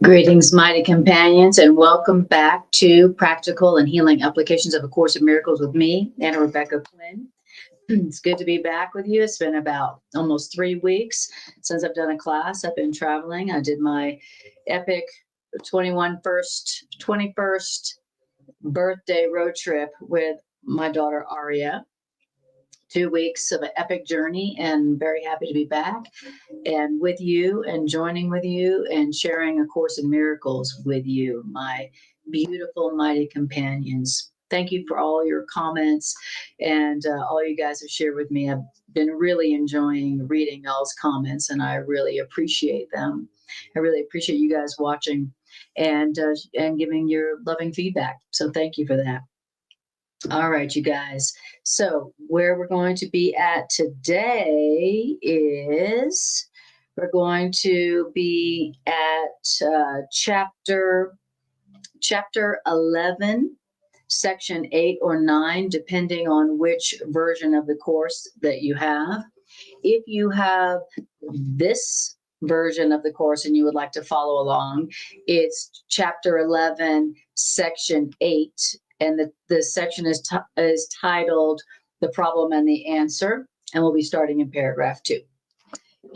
Greetings, mighty companions, and welcome back to Practical and Healing Applications of A Course in Miracles with me, Anna Rebecca Quinn. It's good to be back with you. It's been about almost 3 weeks since I've done a class. I've been traveling. I did my epic 21st birthday road trip with my daughter Aria. 2 weeks of an epic journey, and very happy to be back and with you and joining with you and sharing A Course in Miracles with you, my beautiful, mighty companions. Thank you for all your comments and all you guys have shared with me. I've been really enjoying reading y'all's comments, and I really appreciate them. I really appreciate you guys watching and giving your loving feedback. So thank you for that. All right, you guys. So where we're going to be at today is we're going to be at chapter 11, section 8 or 9, depending on which version of the course that you have. If you have this version of the course and you would like to follow along, it's chapter 11, section 8. And the section is titled The Problem and the Answer, and we'll be starting in paragraph 2.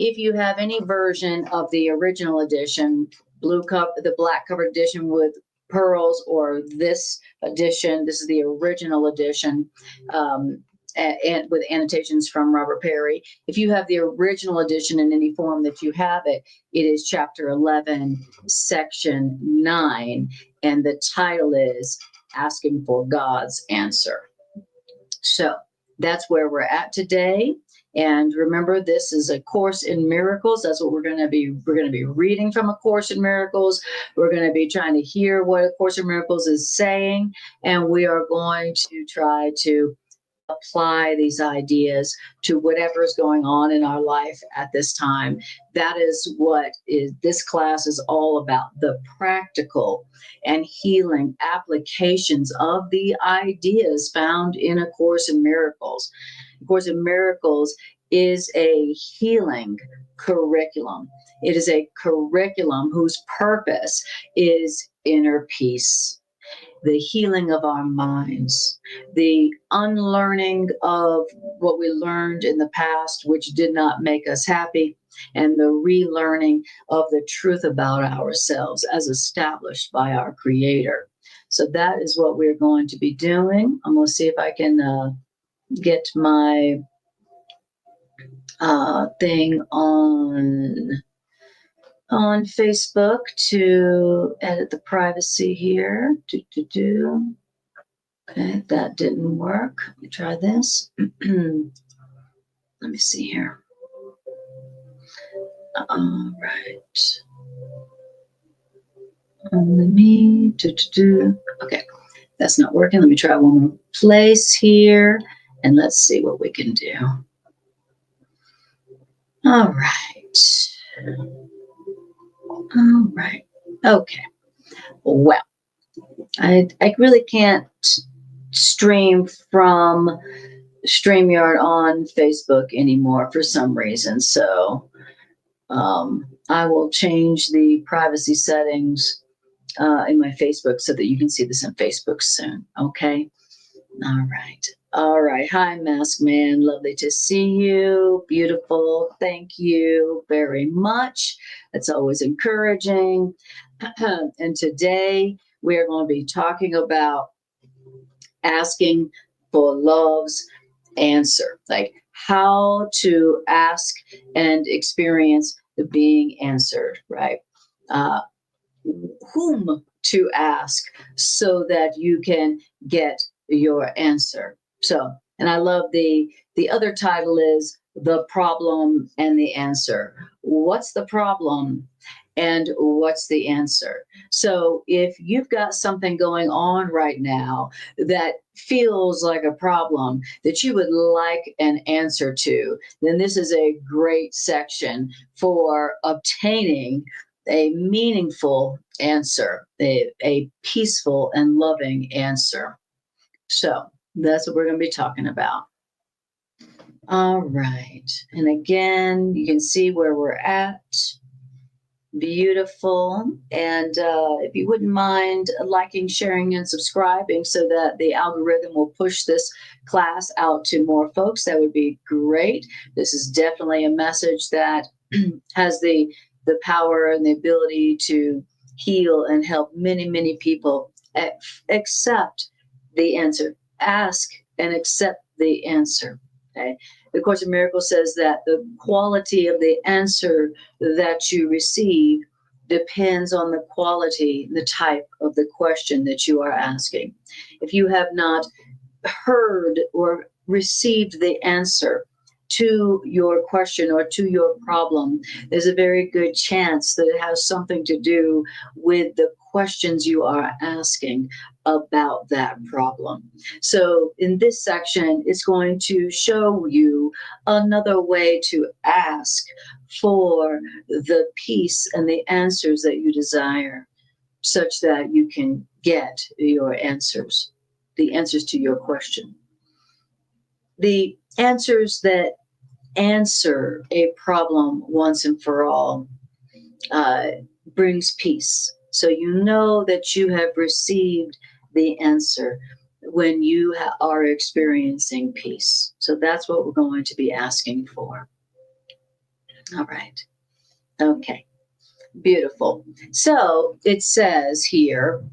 If you have any version of the original edition, the black covered edition with pearls, or this edition, this is the original edition, and with annotations from Robert Perry. If you have the original edition in any form that you have it, it is chapter 11, section 9, and the title is Asking for God's Answer. So that's where we're at today. And remember, this is A Course in Miracles. That's what we're going to be reading from A Course in Miracles. We're going to be trying to hear what A Course in Miracles is saying, and we are going to try to apply these ideas to whatever is going on in our life at this time. That is what this class is all about, the practical and healing applications of the ideas found in A Course in Miracles. A Course in Miracles is a healing curriculum. It is a curriculum whose purpose is inner peace, the healing of our minds, the unlearning of what we learned in the past, which did not make us happy, and the relearning of the truth about ourselves as established by our Creator. So that is what we're going to be doing. I'm going to see if I can get my thing on Facebook to edit the privacy here. Okay, that didn't work. Let me try this. Let me see here. All right. Okay, that's not working. Let me try one more place here, and let's see what we can do. All right. All right. Okay. Well, I really can't stream from StreamYard on Facebook anymore for some reason. So I will change the privacy settings in my Facebook so that you can see this on Facebook soon. Okay. All right. All right. Hi, Mask Man. Lovely to see you. Beautiful. Thank you very much. That's always encouraging. And today we're going to be talking about asking for love's answer, like how to ask and experience the being answered, right? Whom to ask so that you can get your answer. So, and I love the other title is The Problem and the Answer. What's the problem and what's the answer? So if you've got something going on right now that feels like a problem that you would like an answer to, then this is a great section for obtaining a meaningful answer, a peaceful and loving answer. So that's what we're going to be talking about. All right. And again, you can see where we're at. Beautiful. And if you wouldn't mind liking, sharing, and subscribing so that the algorithm will push this class out to more folks, that would be great. This is definitely a message that has the power and the ability to heal and help many, many people accept the answer. Ask and accept the answer. Okay. The Course in Miracles says that the quality of the answer that you receive depends on the quality, the type of the question that you are asking. If you have not heard or received the answer to your question or to your problem, there's a very good chance that it has something to do with the questions you are asking about that problem. So in this section, it's going to show you another way to ask for the peace and the answers that you desire, such that you can get your answers, the answers to your question. The answers that answer a problem once and for all brings peace. So you know that you have received the answer when you are experiencing peace. So that's what we're going to be asking for. All right. Okay. Beautiful. So it says here,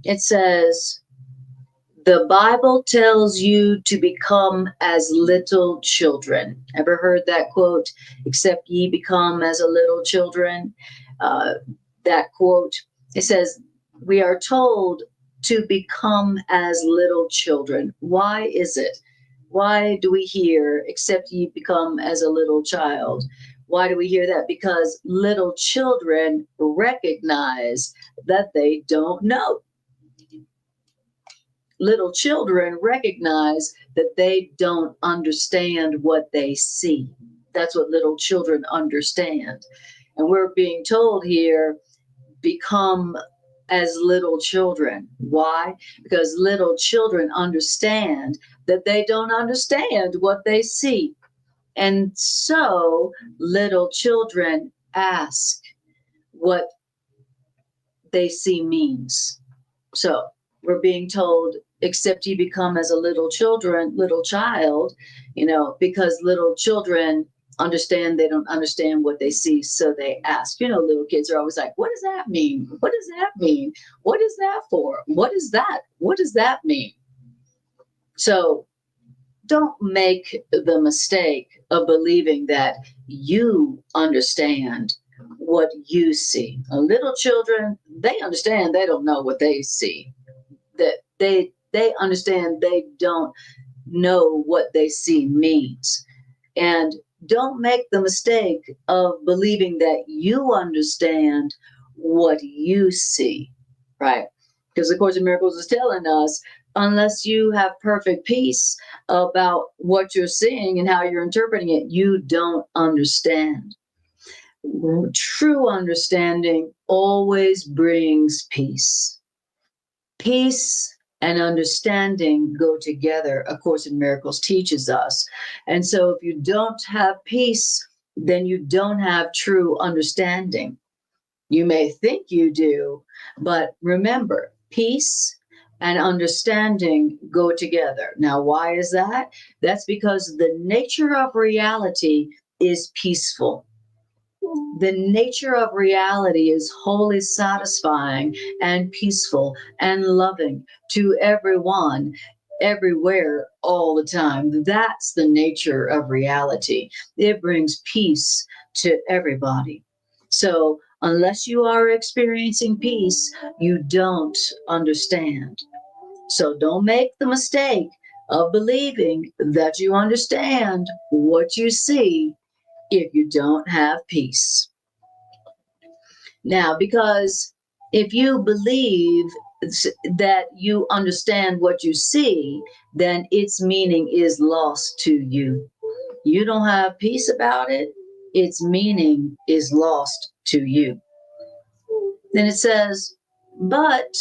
the Bible tells you to become as little children. Ever heard that quote? Except ye become as a little children. That quote, it says, we are told to become as little children. Why is it? Why do we hear, except ye become as a little child? Why do we hear that? Because little children recognize that they don't know. Little children recognize that they don't understand what they see. That's what little children understand. And we're being told here, become as little children. Why? Because little children understand that they don't understand what they see. And so little children ask what they see means. So we're being told, except you become as a little child, because little children understand they don't understand what they see, so they ask. Little kids are always like, what does that mean? What does that mean? What is that for? What is that? What does that mean? So don't make the mistake of believing that you understand what you see. Little children, they understand they don't know what they see. That they understand they don't know what they see means. And don't make the mistake of believing that you understand what you see, right? Because the Course in Miracles is telling us, unless you have perfect peace about what you're seeing and how you're interpreting it, you don't understand. True understanding always brings peace. Peace and understanding go together, A Course in Miracles teaches us. And so if you don't have peace, then you don't have true understanding. You may think you do, but remember, peace and understanding go together. Now, why is that? That's because the nature of reality is peaceful. The nature of reality is wholly satisfying and peaceful and loving to everyone, everywhere, all the time. That's the nature of reality. It brings peace to everybody. So unless you are experiencing peace, you don't understand. So don't make the mistake of believing that you understand what you see if you don't have peace. Now, because if you believe that you understand what you see, then its meaning is lost to you. You don't have peace about it, its meaning is lost to you. Then it says, but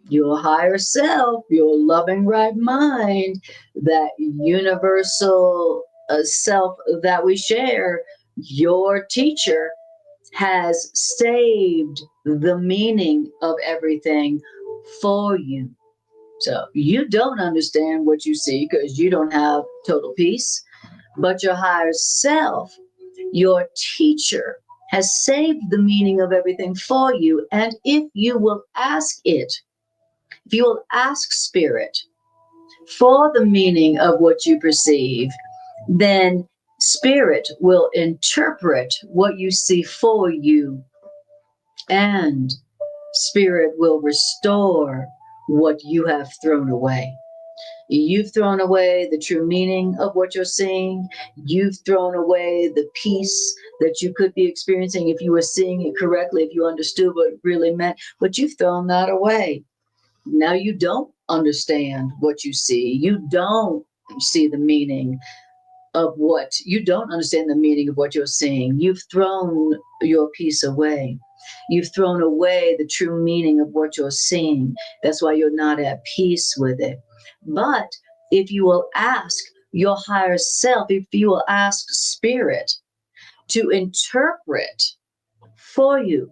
your higher self, your loving right mind, that universal self that we share, your teacher, has saved the meaning of everything for you. So you don't understand what you see because you don't have total peace, but your higher self, your teacher, has saved the meaning of everything for you. And if you will ask it, if you will ask Spirit for the meaning of what you perceive, then Spirit will interpret what you see for you, and Spirit will restore what you have thrown away. You've thrown away the true meaning of what you're seeing. You've thrown away the peace that you could be experiencing if you were seeing it correctly, if you understood what it really meant, but you've thrown that away. Now you don't understand what you see. You don't see the meaning of what, you don't understand the meaning of what you're seeing. You've thrown your peace away. You've thrown away the true meaning of what you're seeing. That's why you're not at peace with it. But if you will ask your higher self, if you will ask Spirit to interpret for you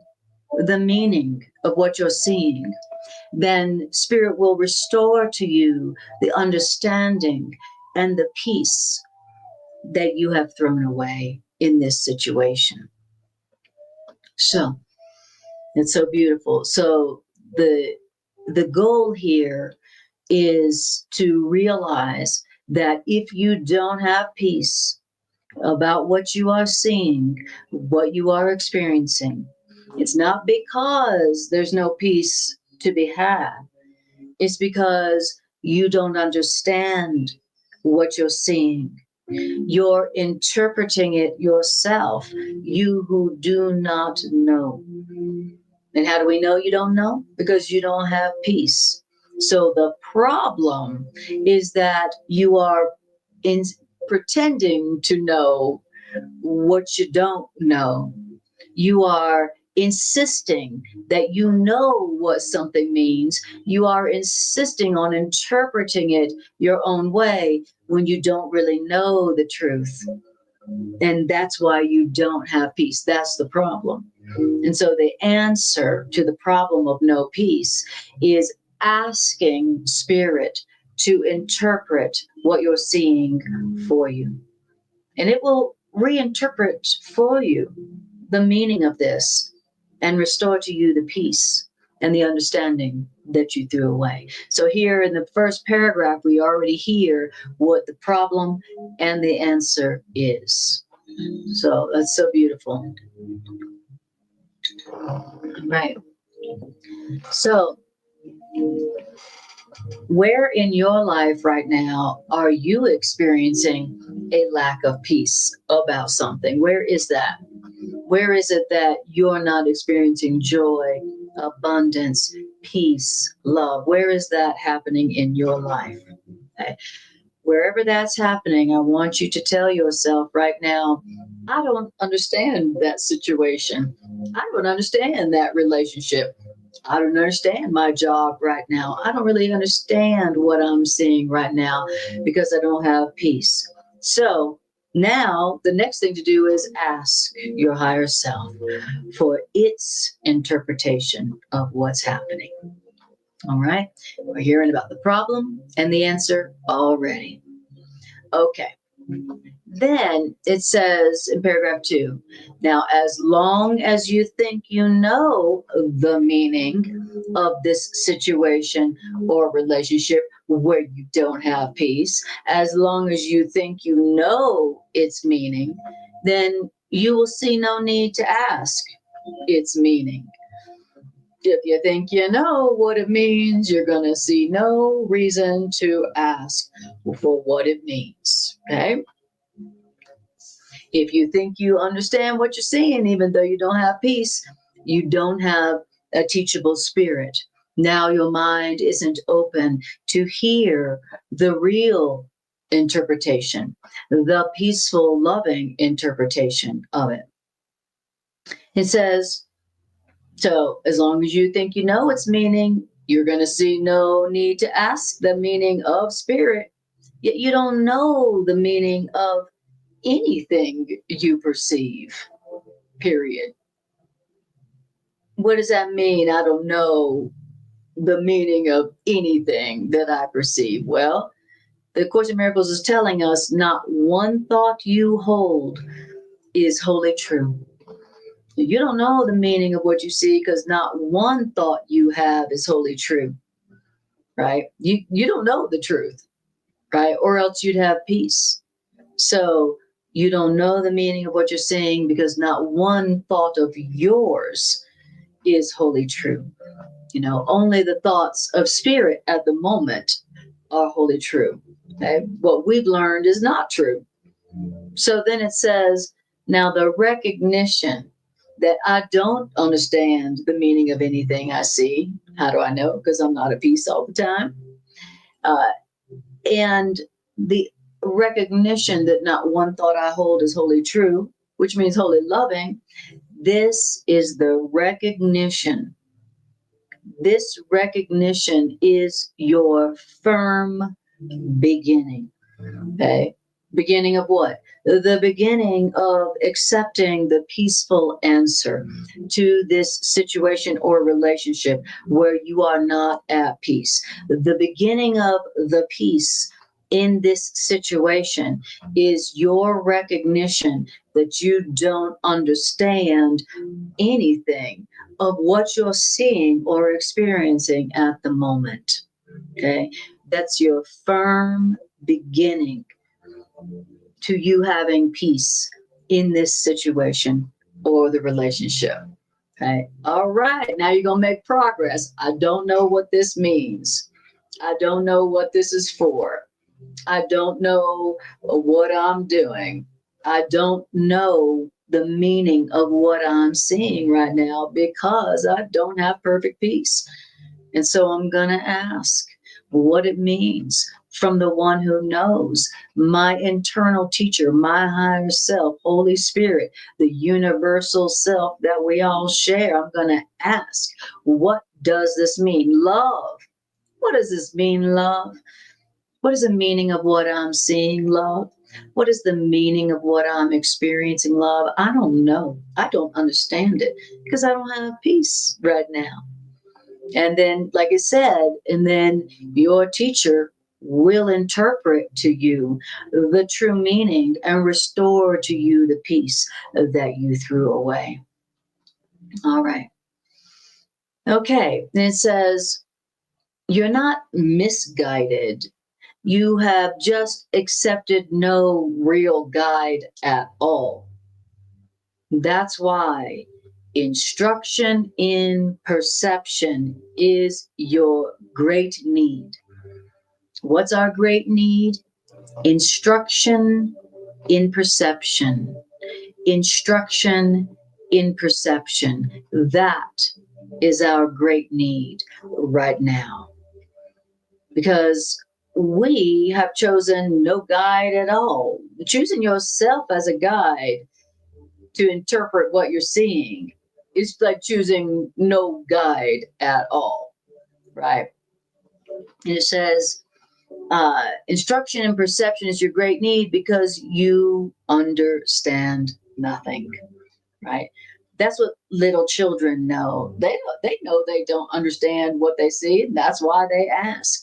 the meaning of what you're seeing, then Spirit will restore to you the understanding and the peace that you have thrown away in this situation. So it's so beautiful. So the goal here is to realize that if you don't have peace about what you are seeing, what you are experiencing, it's not because there's no peace to be had. It's because you don't understand what you're seeing. You're interpreting it yourself, you who do not know. And how do we know you don't know? Because you don't have peace. So the problem is that you are in pretending to know what you don't know. You are insisting that you know what something means. You are insisting on interpreting it your own way when you don't really know the truth. And that's why you don't have peace. That's the problem. And so the answer to the problem of no peace is asking Spirit to interpret what you're seeing for you. And it will reinterpret for you the meaning of this and restore to you the peace and the understanding that you threw away. So here in the first paragraph, we already hear what the problem and the answer is. So that's so beautiful. Right. So where in your life right now are you experiencing a lack of peace about something? Where is that? Where is it that you're not experiencing joy, abundance, peace, love? Where is that happening in your life? Okay. Wherever that's happening, I want you to tell yourself right now, I don't understand that situation. I don't understand that relationship. I don't understand my job right now. I don't really understand what I'm seeing right now because I don't have peace. So now the next thing to do is ask your higher self for its interpretation of what's happening. All right. We're hearing about the problem and the answer already. Okay. Then it says in paragraph 2, now, as long as you think you know the meaning of this situation or relationship where you don't have peace, as long as you think you know its meaning, then you will see no need to ask its meaning. If you think you know what it means, you're going to see no reason to ask for what it means. Okay? If you think you understand what you're seeing, even though you don't have peace, you don't have a teachable spirit. Now your mind isn't open to hear the real interpretation, the peaceful, loving interpretation of it. It says, so as long as you think you know its meaning, you're going to see no need to ask the meaning of spirit. Yet you don't know the meaning of anything you perceive, period. What does that mean? I don't know the meaning of anything that I perceive. Well, the Course in Miracles is telling us not one thought you hold is wholly true. You don't know the meaning of what you see because not one thought you have is wholly true, right? You don't know the truth, right? Or else you'd have peace. So you don't know the meaning of what you're seeing because not one thought of yours is wholly true. Only the thoughts of spirit at the moment are wholly true. Okay? What we've learned is not true. So then it says, now the recognition that I don't understand the meaning of anything I see. How do I know? Because I'm not at peace all the time. And the recognition that not one thought I hold is wholly true, which means wholly loving. This is the recognition. This recognition is your firm beginning. Okay. Beginning of what? The beginning of accepting the peaceful answer to this situation or relationship where you are not at peace. The beginning of the peace in this situation is your recognition that you don't understand anything of what you're seeing or experiencing at the moment. Okay. That's your firm beginning to you having peace in this situation or the relationship. Okay. All right. Now you're going to make progress. I don't know what this means. I don't know what this is for. I don't know what I'm doing. I don't know the meaning of what I'm seeing right now because I don't have perfect peace. And so I'm going to ask what it means from the one who knows, my internal teacher, my higher self, Holy Spirit, the universal self that we all share. I'm going to ask, what does this mean? Love. What does this mean, love? What is the meaning of what I'm seeing, love? What is the meaning of what I'm experiencing, love? I don't know. I don't understand it because I don't have peace right now. And then, like I said, and then your teacher will interpret to you the true meaning and restore to you the peace that you threw away. All right. Okay. And it says, you're not misguided. You have just accepted no real guide at all. That's why instruction in perception is your great need. What's our great need? Instruction in perception. Instruction in perception. That is our great need right now. Because we have chosen no guide at all. Choosing yourself as a guide to interpret what you're seeing is like choosing no guide at all, right? And it says, instruction and perception is your great need because you understand nothing, right? That's what little children know. They know they don't understand what they see, and that's why they ask,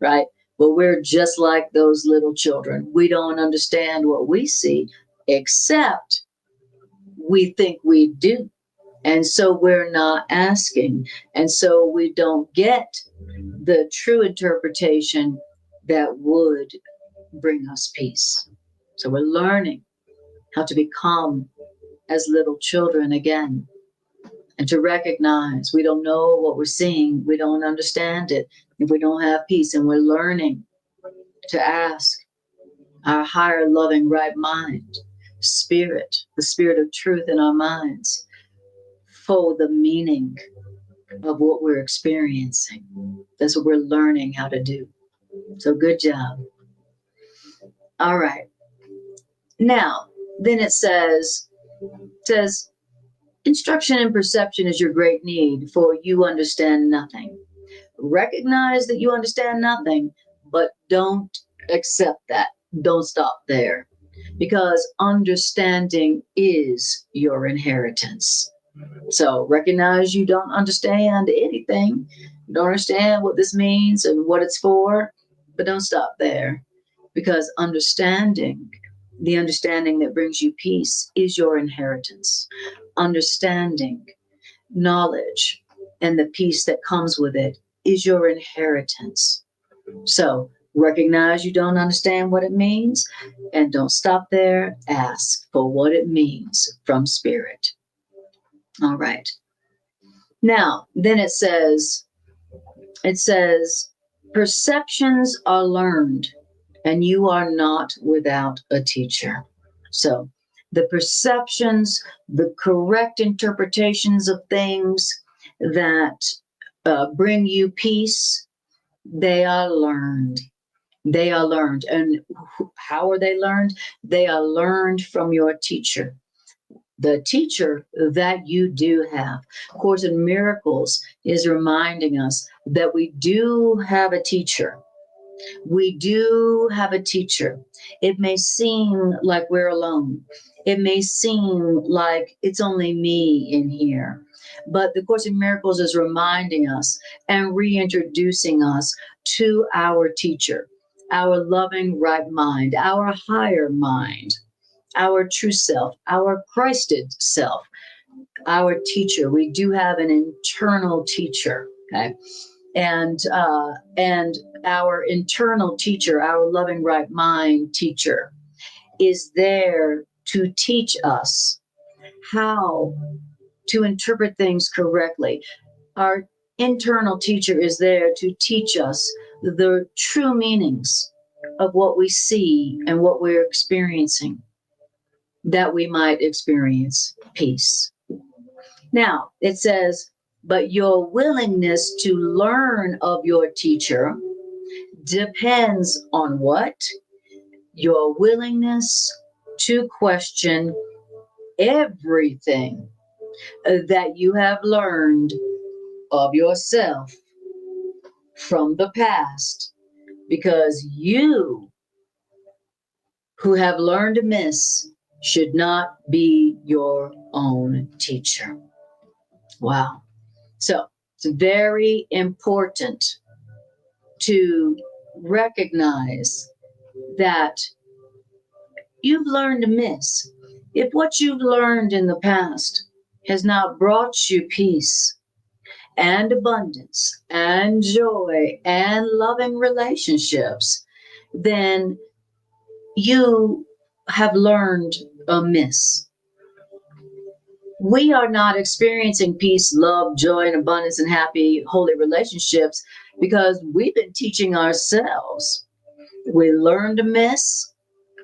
right? But we're just like those little children. We don't understand what we see, except we think we do. And so we're not asking. And so we don't get the true interpretation that would bring us peace. So we're learning how to become as little children again and to recognize we don't know what we're seeing. We don't understand it. If we don't have peace, and we're learning to ask our higher loving right mind, spirit, the spirit of truth in our minds, for the meaning of what we're experiencing. That's what we're learning how to do. So good job. All right. Now, then it says, instruction and perception is your great need, for you understand nothing. Recognize that you understand nothing, but don't accept that. Don't stop there, because understanding is your inheritance. So recognize you don't understand anything. You don't understand what this means and what it's for, but don't stop there, because the understanding that brings you peace is your inheritance. Understanding, knowledge, and the peace that comes with it is your inheritance. So recognize you don't understand what it means, and don't stop there. Ask for what it means from spirit. All right. Now, then it says, perceptions are learned, and you are not without a teacher. So the perceptions, the correct interpretations of things that bring you peace, they are learned. They are learned. And how are they learned? They are learned from your teacher, the teacher that you do have. Course in Miracles is reminding us that we do have a teacher. We do have a teacher. It may seem like we're alone. It may seem like it's only me in here. But the Course in Miracles is reminding us and reintroducing us to our teacher, our loving right mind, our higher mind, our true self, our Christed self, our teacher. We do have an internal teacher. Okay. And our internal teacher, our loving right mind teacher, is there to teach us how to interpret things correctly. Our internal teacher is there to teach us the true meanings of what we see and what we're experiencing, that we might experience peace. Now, it says, but your willingness to learn of your teacher depends on what? Your willingness to question everything that you have learned of yourself from the past, because you who have learned amiss should not be your own teacher. Wow. So it's very important to recognize that you've learned amiss. If what you've learned in the past has not brought you peace and abundance and joy and loving relationships, then you have learned amiss. We are not experiencing peace, love, joy, and abundance and happy, holy relationships because we've been teaching ourselves. We learned amiss,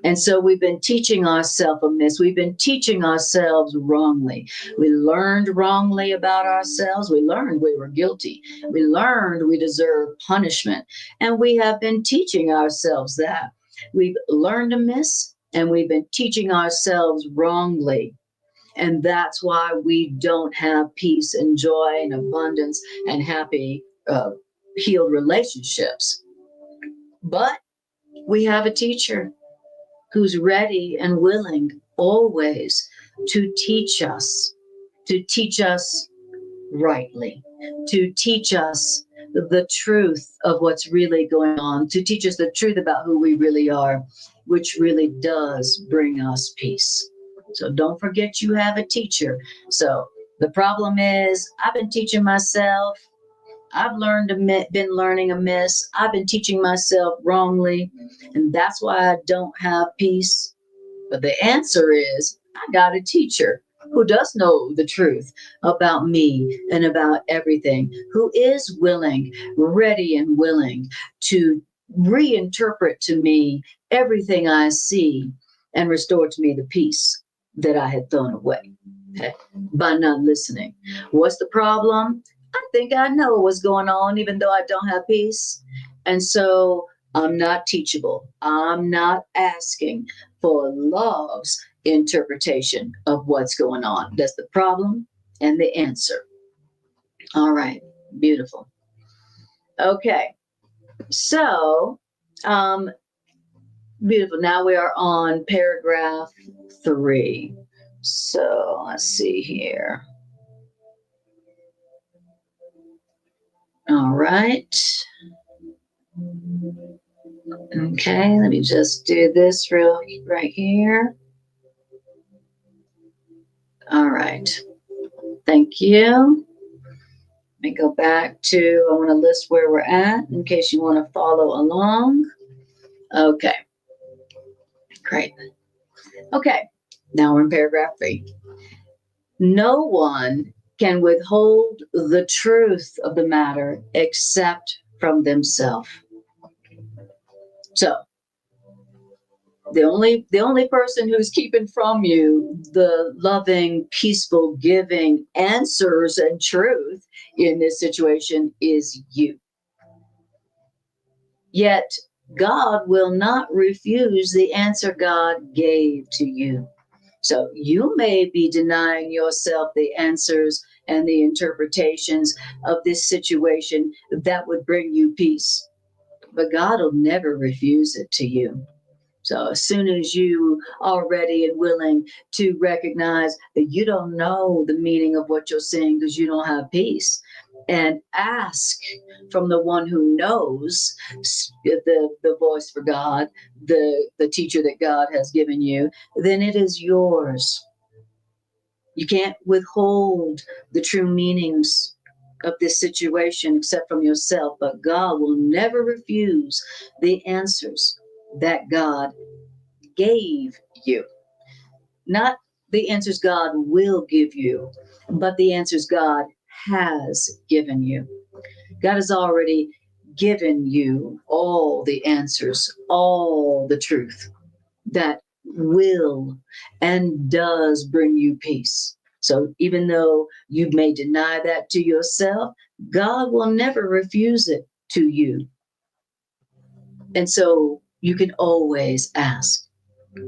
and so we've been teaching ourselves amiss. We've been teaching ourselves wrongly. We learned wrongly about ourselves. We learned we were guilty. We learned we deserve punishment. And we have been teaching ourselves that. We've learned amiss, and we've been teaching ourselves wrongly. And that's why we don't have peace and joy and abundance and happy, healed relationships. But we have a teacher who's ready and willing always to teach us rightly, to teach us the truth of what's really going on, to teach us the truth about who we really are, which really does bring us peace. So don't forget you have a teacher. So the problem is I've been teaching myself. I've been learning amiss. I've been teaching myself wrongly, and that's why I don't have peace. But the answer is I got a teacher who does know the truth about me and about everything, who is willing, ready and willing to reinterpret to me everything I see and restore to me the peace that I had thrown away, okay, by not listening. What's the problem? I think I know what's going on, even though I don't have peace. And so I'm not teachable. I'm not asking for love's interpretation of what's going on. That's the problem and the answer. All right. Beautiful. Okay. So, beautiful. Now we are on paragraph 3. So let's see here. All right. Okay, let me just do this right here. All right. Thank you. Let me go back to, I want to list where we're at in case you want to follow along. Okay, great. Okay, now we're in paragraph 3. No one can withhold the truth of the matter except from themselves. So the only person who's keeping from you the loving, peaceful, giving answers and truth in this situation is you. Yet God will not refuse the answer God gave to you. So you may be denying yourself the answers and the interpretations of this situation that would bring you peace, but God will never refuse it to you. So as soon as you are ready and willing to recognize that you don't know the meaning of what you're saying because you don't have peace, and ask from the one who knows, the voice for God, the teacher that God has given you, then it is yours. You can't withhold the true meanings of this situation except from yourself, but God will never refuse the answers that God gave you. Not the answers God will give you, but the answers God has given you. God has already given you all the answers, all the truth that will and does bring you peace. So even though you may deny that to yourself, God will never refuse it to you. And so you can always ask.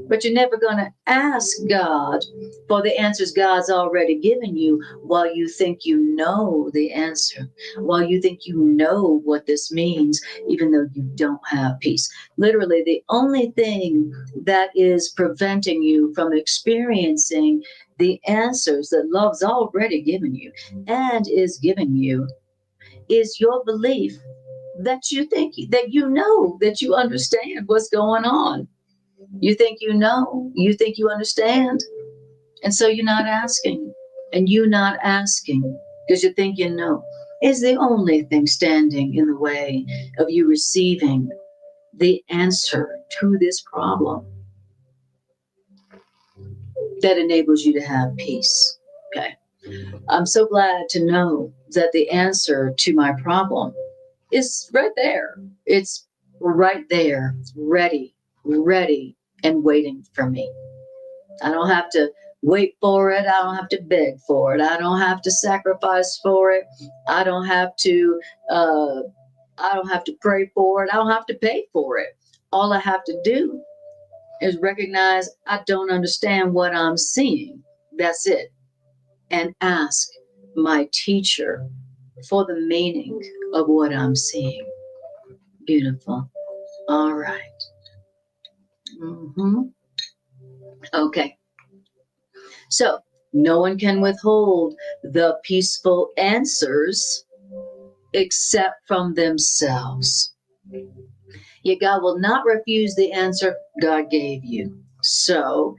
But you're never going to ask God for the answers God's already given you while you think you know the answer, while you think you know what this means, even though you don't have peace. Literally, the only thing that is preventing you from experiencing the answers that love's already given you and is giving you is your belief that you think that you know, that you understand what's going on. You think you know, you think you understand, and so you're not asking. And you not asking because you think you know is the only thing standing in the way of you receiving the answer to this problem that enables you to have peace. Okay. I'm so glad to know that the answer to my problem is right there. It's right there, ready, and waiting for me. I don't have to wait for it. I don't have to beg for it. I don't have to sacrifice for it. I don't have to. Uh, I don't have to pray for it. I don't have to pay for it. All I have to do is recognize I don't understand what I'm seeing. That's it, and ask my teacher for the meaning of what I'm seeing. Beautiful. All right. Mm-hmm. Okay. So no one can withhold the peaceful answers except from themselves. Yet God will not refuse the answer God gave you. So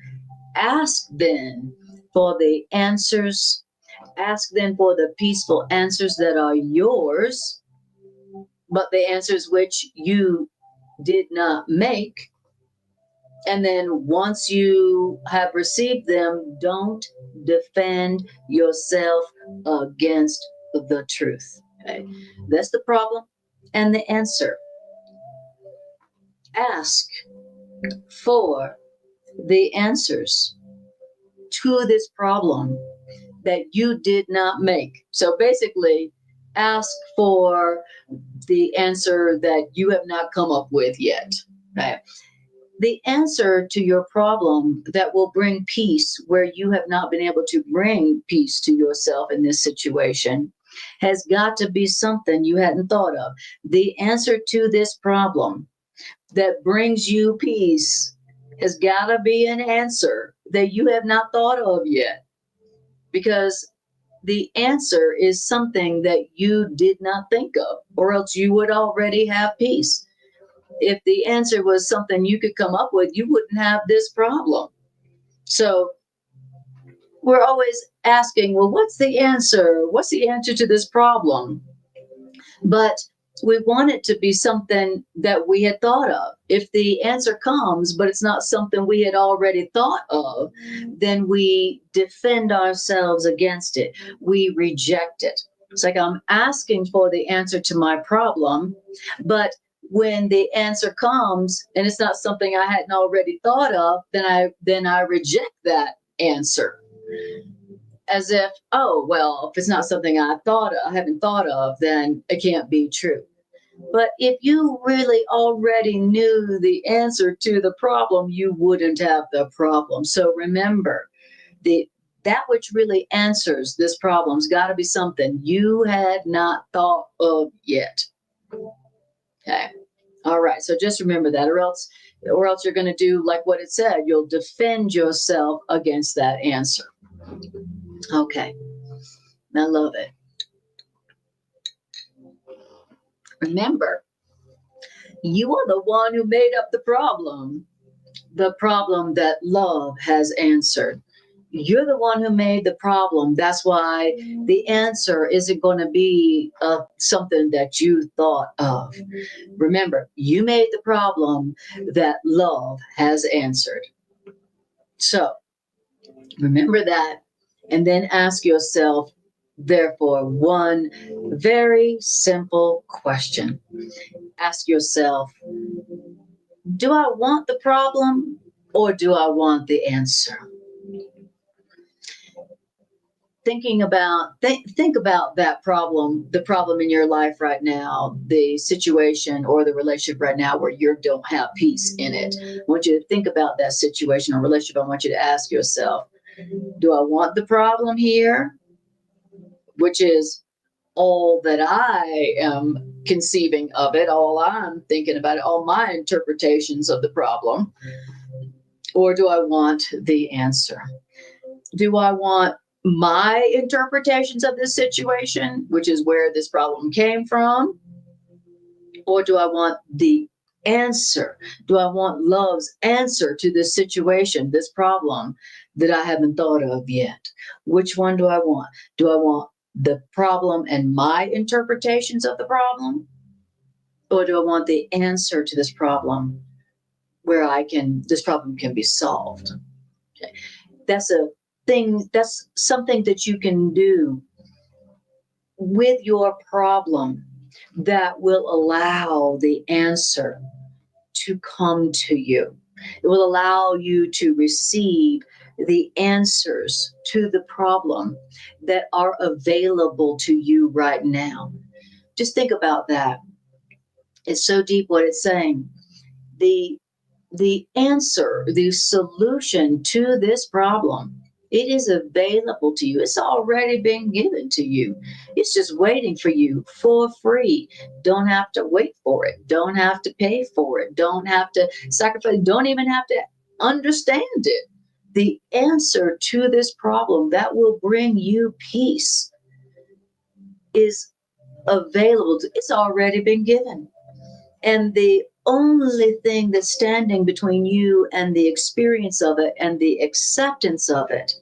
ask then for the answers, ask then for the peaceful answers that are yours, but the answers which you did not make. And then once you have received them, don't defend yourself against the truth. Okay? That's the problem and the answer. Ask for the answers to this problem that you did not make. So basically, ask for the answer that you have not come up with yet. Okay? The answer to your problem that will bring peace where you have not been able to bring peace to yourself in this situation has got to be something you hadn't thought of. The answer to this problem that brings you peace has got to be an answer that you have not thought of yet, because the answer is something that you did not think of, or else you would already have peace. If the answer was something you could come up with, you wouldn't have this problem. So we're always asking, well, what's the answer? What's the answer to this problem? But we want it to be something that we had thought of. If the answer comes, but it's not something we had already thought of, then we defend ourselves against it. We reject it. It's like I'm asking for the answer to my problem, but when the answer comes and it's not something I hadn't already thought of, then I reject that answer. As if, oh, well, if it's not something I haven't thought of, then it can't be true. But if you really already knew the answer to the problem, you wouldn't have the problem. So remember, that which really answers this problem's got to be something you had not thought of yet. Okay. All right. So just remember that, or else you're going to do like what it said. You'll defend yourself against that answer. Okay. I love it. Remember, you are the one who made up the problem that love has answered. You're the one who made the problem. That's why the answer isn't going to be something that you thought of. Remember, you made the problem that love has answered. So remember that, and then ask yourself, therefore, one very simple question. Ask yourself, do I want the problem or do I want the answer? Think about that problem, the problem in your life right now, the situation or the relationship right now where you don't have peace in it. I want you to think about that situation or relationship. I want you to ask yourself, do I want the problem here, which is all that I am conceiving of it, all I'm thinking about it, all my interpretations of the problem, or do I want the answer? Do I want my interpretations of this situation, which is where this problem came from, or do I want the answer? Do I want love's answer to this situation, this problem that I haven't thought of yet? Which one do I want? Do I want the problem and my interpretations of the problem, or do I want the answer to this problem where this problem can be solved? Okay. That's something that you can do with your problem that will allow the answer to come to you. It will allow you to receive the answers to the problem that are available to you right now. Just think about that. It's so deep what it's saying. The answer, the solution to this problem, it is available to you. It's already been given to you. It's just waiting for you for free. Don't have to wait for it. Don't have to pay for it. Don't have to sacrifice. Don't even have to understand it. The answer to this problem that will bring you peace is available. It's already been given. And the only thing that's standing between you and the experience of it and the acceptance of it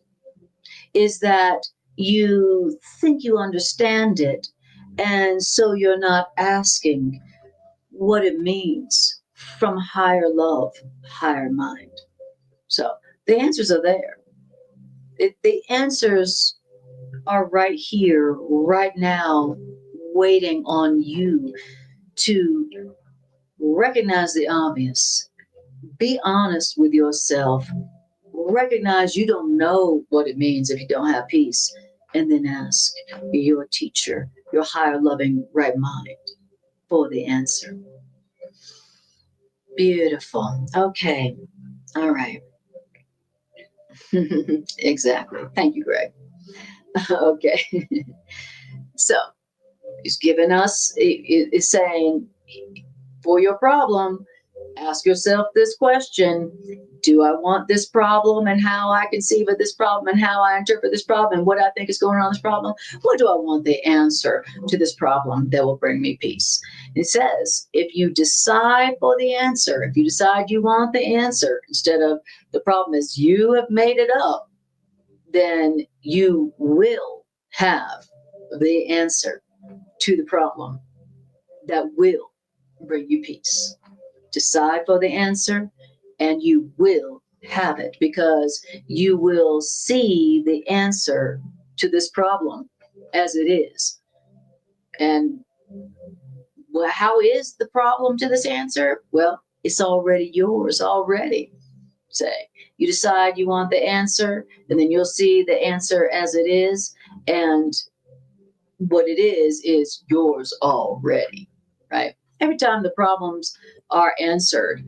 is that you think you understand it, and so you're not asking what it means from higher love, higher mind. So the answers are there. The answers are right here, right now, waiting on you to recognize the obvious. Be honest with yourself. Recognize you don't know what it means if you don't have peace. And then ask your teacher, your higher loving right mind, for the answer. Beautiful. Okay. All right. Exactly. Thank you, Greg. Okay. So he's giving us, is saying, for your problem, Ask yourself this question. Do I want this problem and how I conceive of this problem and how I interpret this problem and what I think is going on in this problem? Or do I want the answer to this problem that will bring me peace? It says, if you decide for the answer, if you decide you want the answer instead of the problem is you have made it up, then you will have the answer to the problem that will bring you peace. Decide for the answer and you will have it because you will see the answer to this problem as it is. And how is the problem to this answer? Well, it's already yours already. Say you decide you want the answer, and then you'll see the answer as it is, and what it is yours already, right? Every time the problems are answered,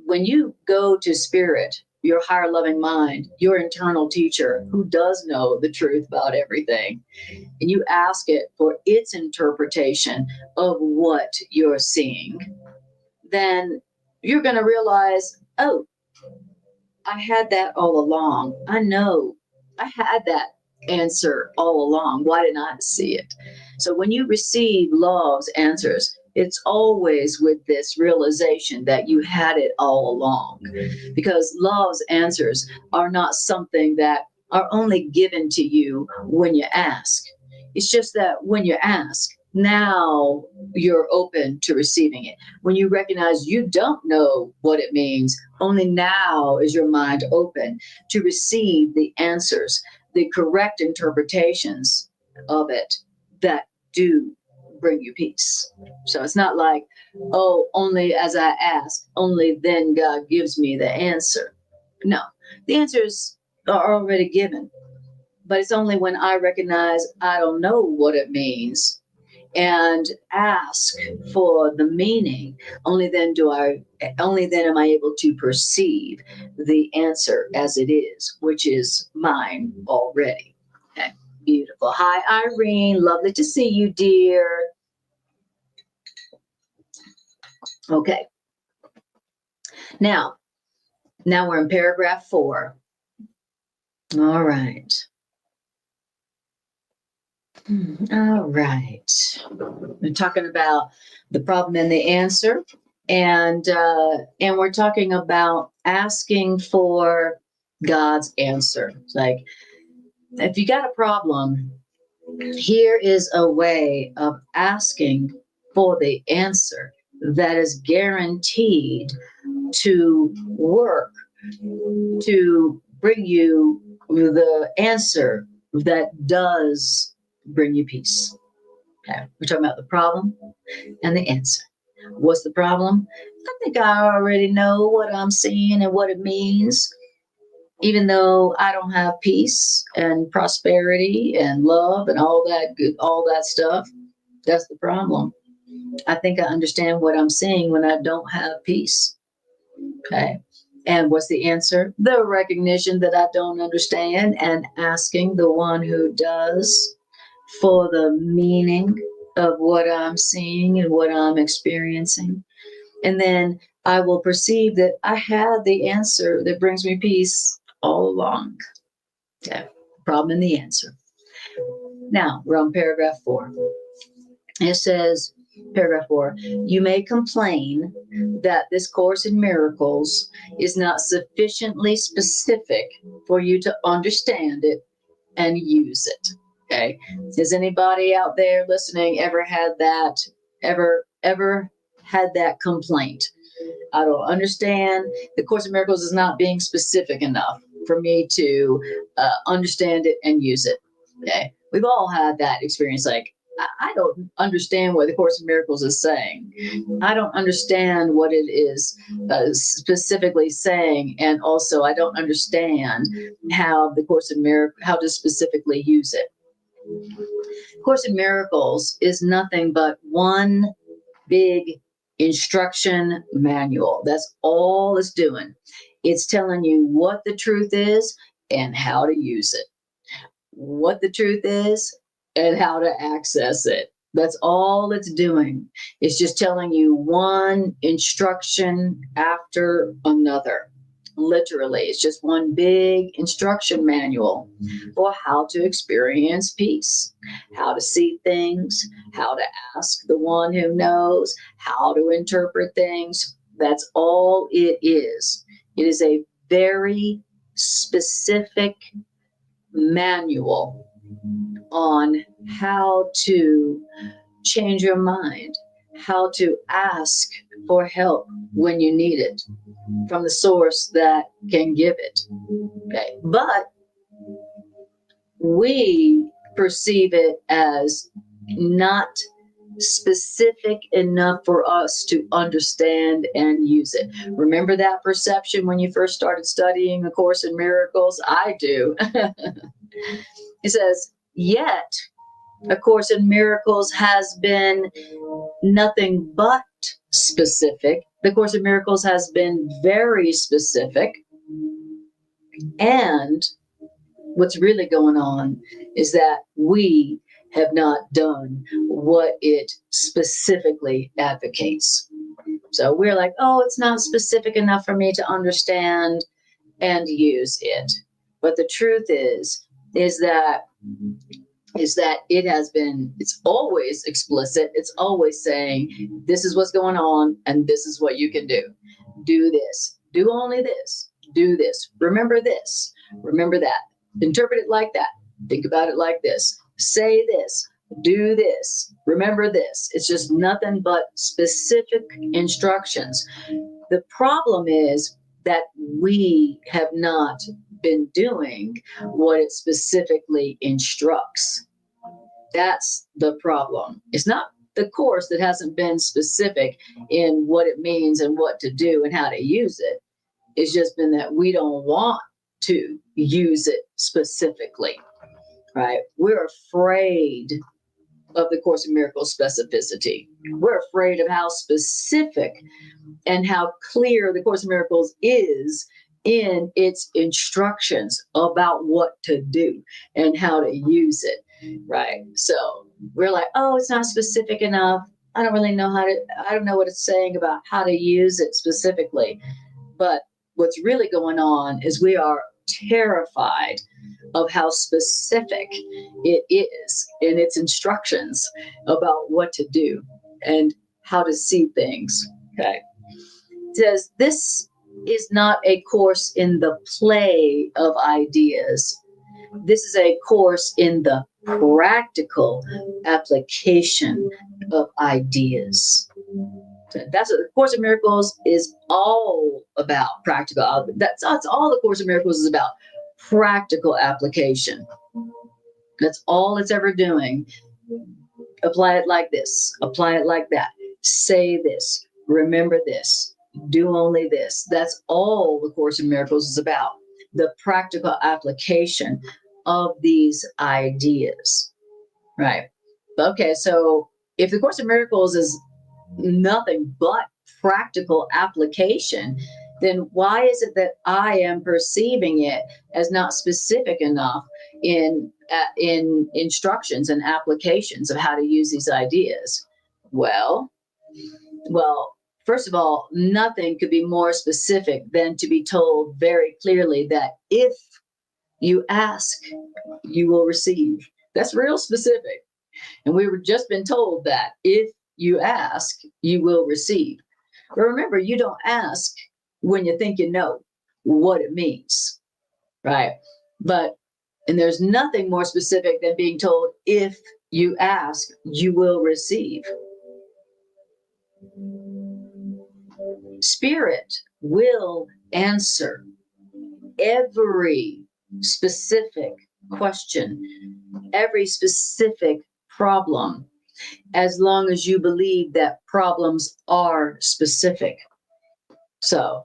when you go to spirit, your higher loving mind, your internal teacher who does know the truth about everything, and you ask it for its interpretation of what you're seeing, then you're going to realize, oh, I had that all along. I know I had that answer all along. Why didn't I see it? So when you receive love's answers, it's always with this realization that you had it all along. Because love's answers are not something that are only given to you when you ask. It's just that when you ask, now you're open to receiving it. When you recognize you don't know what it means, only now is your mind open to receive the answers, the correct interpretations of it that do bring you peace. So it's not like, oh, only as I ask, only then God gives me the answer. No, the answers are already given, but it's only when I recognize I don't know what it means and ask for the meaning, only then am I able to perceive the answer as it is, which is mine already. Okay, beautiful. Hi, Irene. Lovely to see you, dear. Okay. Now we're in paragraph 4. All right. All right. We're talking about the problem and the answer, and we're talking about asking for God's answer. It's like, if you got a problem, here is a way of asking for the answer that is guaranteed to work to bring you the answer that does bring you peace. Okay, we're talking about the problem and the answer. What's the problem? I think I already know what I'm seeing and what it means. Even though I don't have peace and prosperity and love and all that good, all that stuff, that's the problem. I think I understand what I'm seeing when I don't have peace. Okay. And what's the answer? The recognition that I don't understand and asking the one who does for the meaning of what I'm seeing and what I'm experiencing. And then I will perceive that I had the answer that brings me peace all along. Okay. Problem and the answer. Now we're on paragraph 4. It says, paragraph 4, you may complain that this Course in Miracles is not sufficiently specific for you to understand it and use it. Okay. Has anybody out there listening ever had that, ever had that complaint? I don't understand. The Course in Miracles is not being specific enough for me to understand it and use it. Okay. We've all had that experience. Like, I don't understand what the Course in Miracles is saying. I don't understand what it is specifically saying, and also I don't understand how the Course in Miracles, how to specifically use it. Course in Miracles is nothing but one big instruction manual. That's all it's doing. It's telling you what the truth is and how to use it. What the truth is and how to access it. That's all it's doing. It's just telling you one instruction after another. Literally, it's just one big instruction manual for how to experience peace, how to see things, how to ask the one who knows, how to interpret things. That's all it is. It is a very specific manual on how to change your mind, how to ask for help when you need it from the source that can give it. Okay. But we perceive it as not specific enough for us to understand and use it. Remember that perception when you first started studying A Course in Miracles? I do. It says, yet A Course in Miracles has been nothing but specific. The Course in Miracles has been very specific. And what's really going on is that we have not done what it specifically advocates. So we're like, oh, it's not specific enough for me to understand and use it. But the truth is that it has been, it's always explicit. It's always saying, this is what's going on and this is what you can do. Do this, do only this, do this, remember this, remember that, interpret it like that, think about it like this, say this, do this, remember this. It's just nothing but specific instructions. The problem is that we have not been doing what it specifically instructs. That's the problem. It's not the course that hasn't been specific in what it means and what to do and how to use it. It's just been that we don't want to use it specifically, right? We're afraid of the Course in Miracles specificity. We're afraid of how specific and how clear the Course in Miracles is in its instructions about what to do and how to use it, right? So we're like, oh, it's not specific enough. I don't really know I don't know what it's saying about how to use it specifically. But what's really going on is we are terrified of how specific it is in its instructions about what to do and how to see things. Okay. It says, this is not a course in the play of ideas. This is a course in the practical application of ideas. That's what the Course in Miracles is all about. Practical. That's all the Course in Miracles is about. Practical application. That's all it's ever doing. Apply it like this. Apply it like that. Say this. Remember this. Do only this. That's all the Course in Miracles is about. The practical application of these ideas. Right. Okay, so if the Course in Miracles is nothing but practical application, then why is it that I am perceiving it as not specific enough in instructions and applications of how to use these ideas? Well, first of all, nothing could be more specific than to be told very clearly that if you ask, you will receive. That's real specific. And we were just been told that if you ask, you will receive. But remember, you don't ask when you think you know what it means, right? And there's nothing more specific than being told, if you ask, you will receive. Spirit will answer every specific question, every specific problem, as long as you believe that problems are specific. So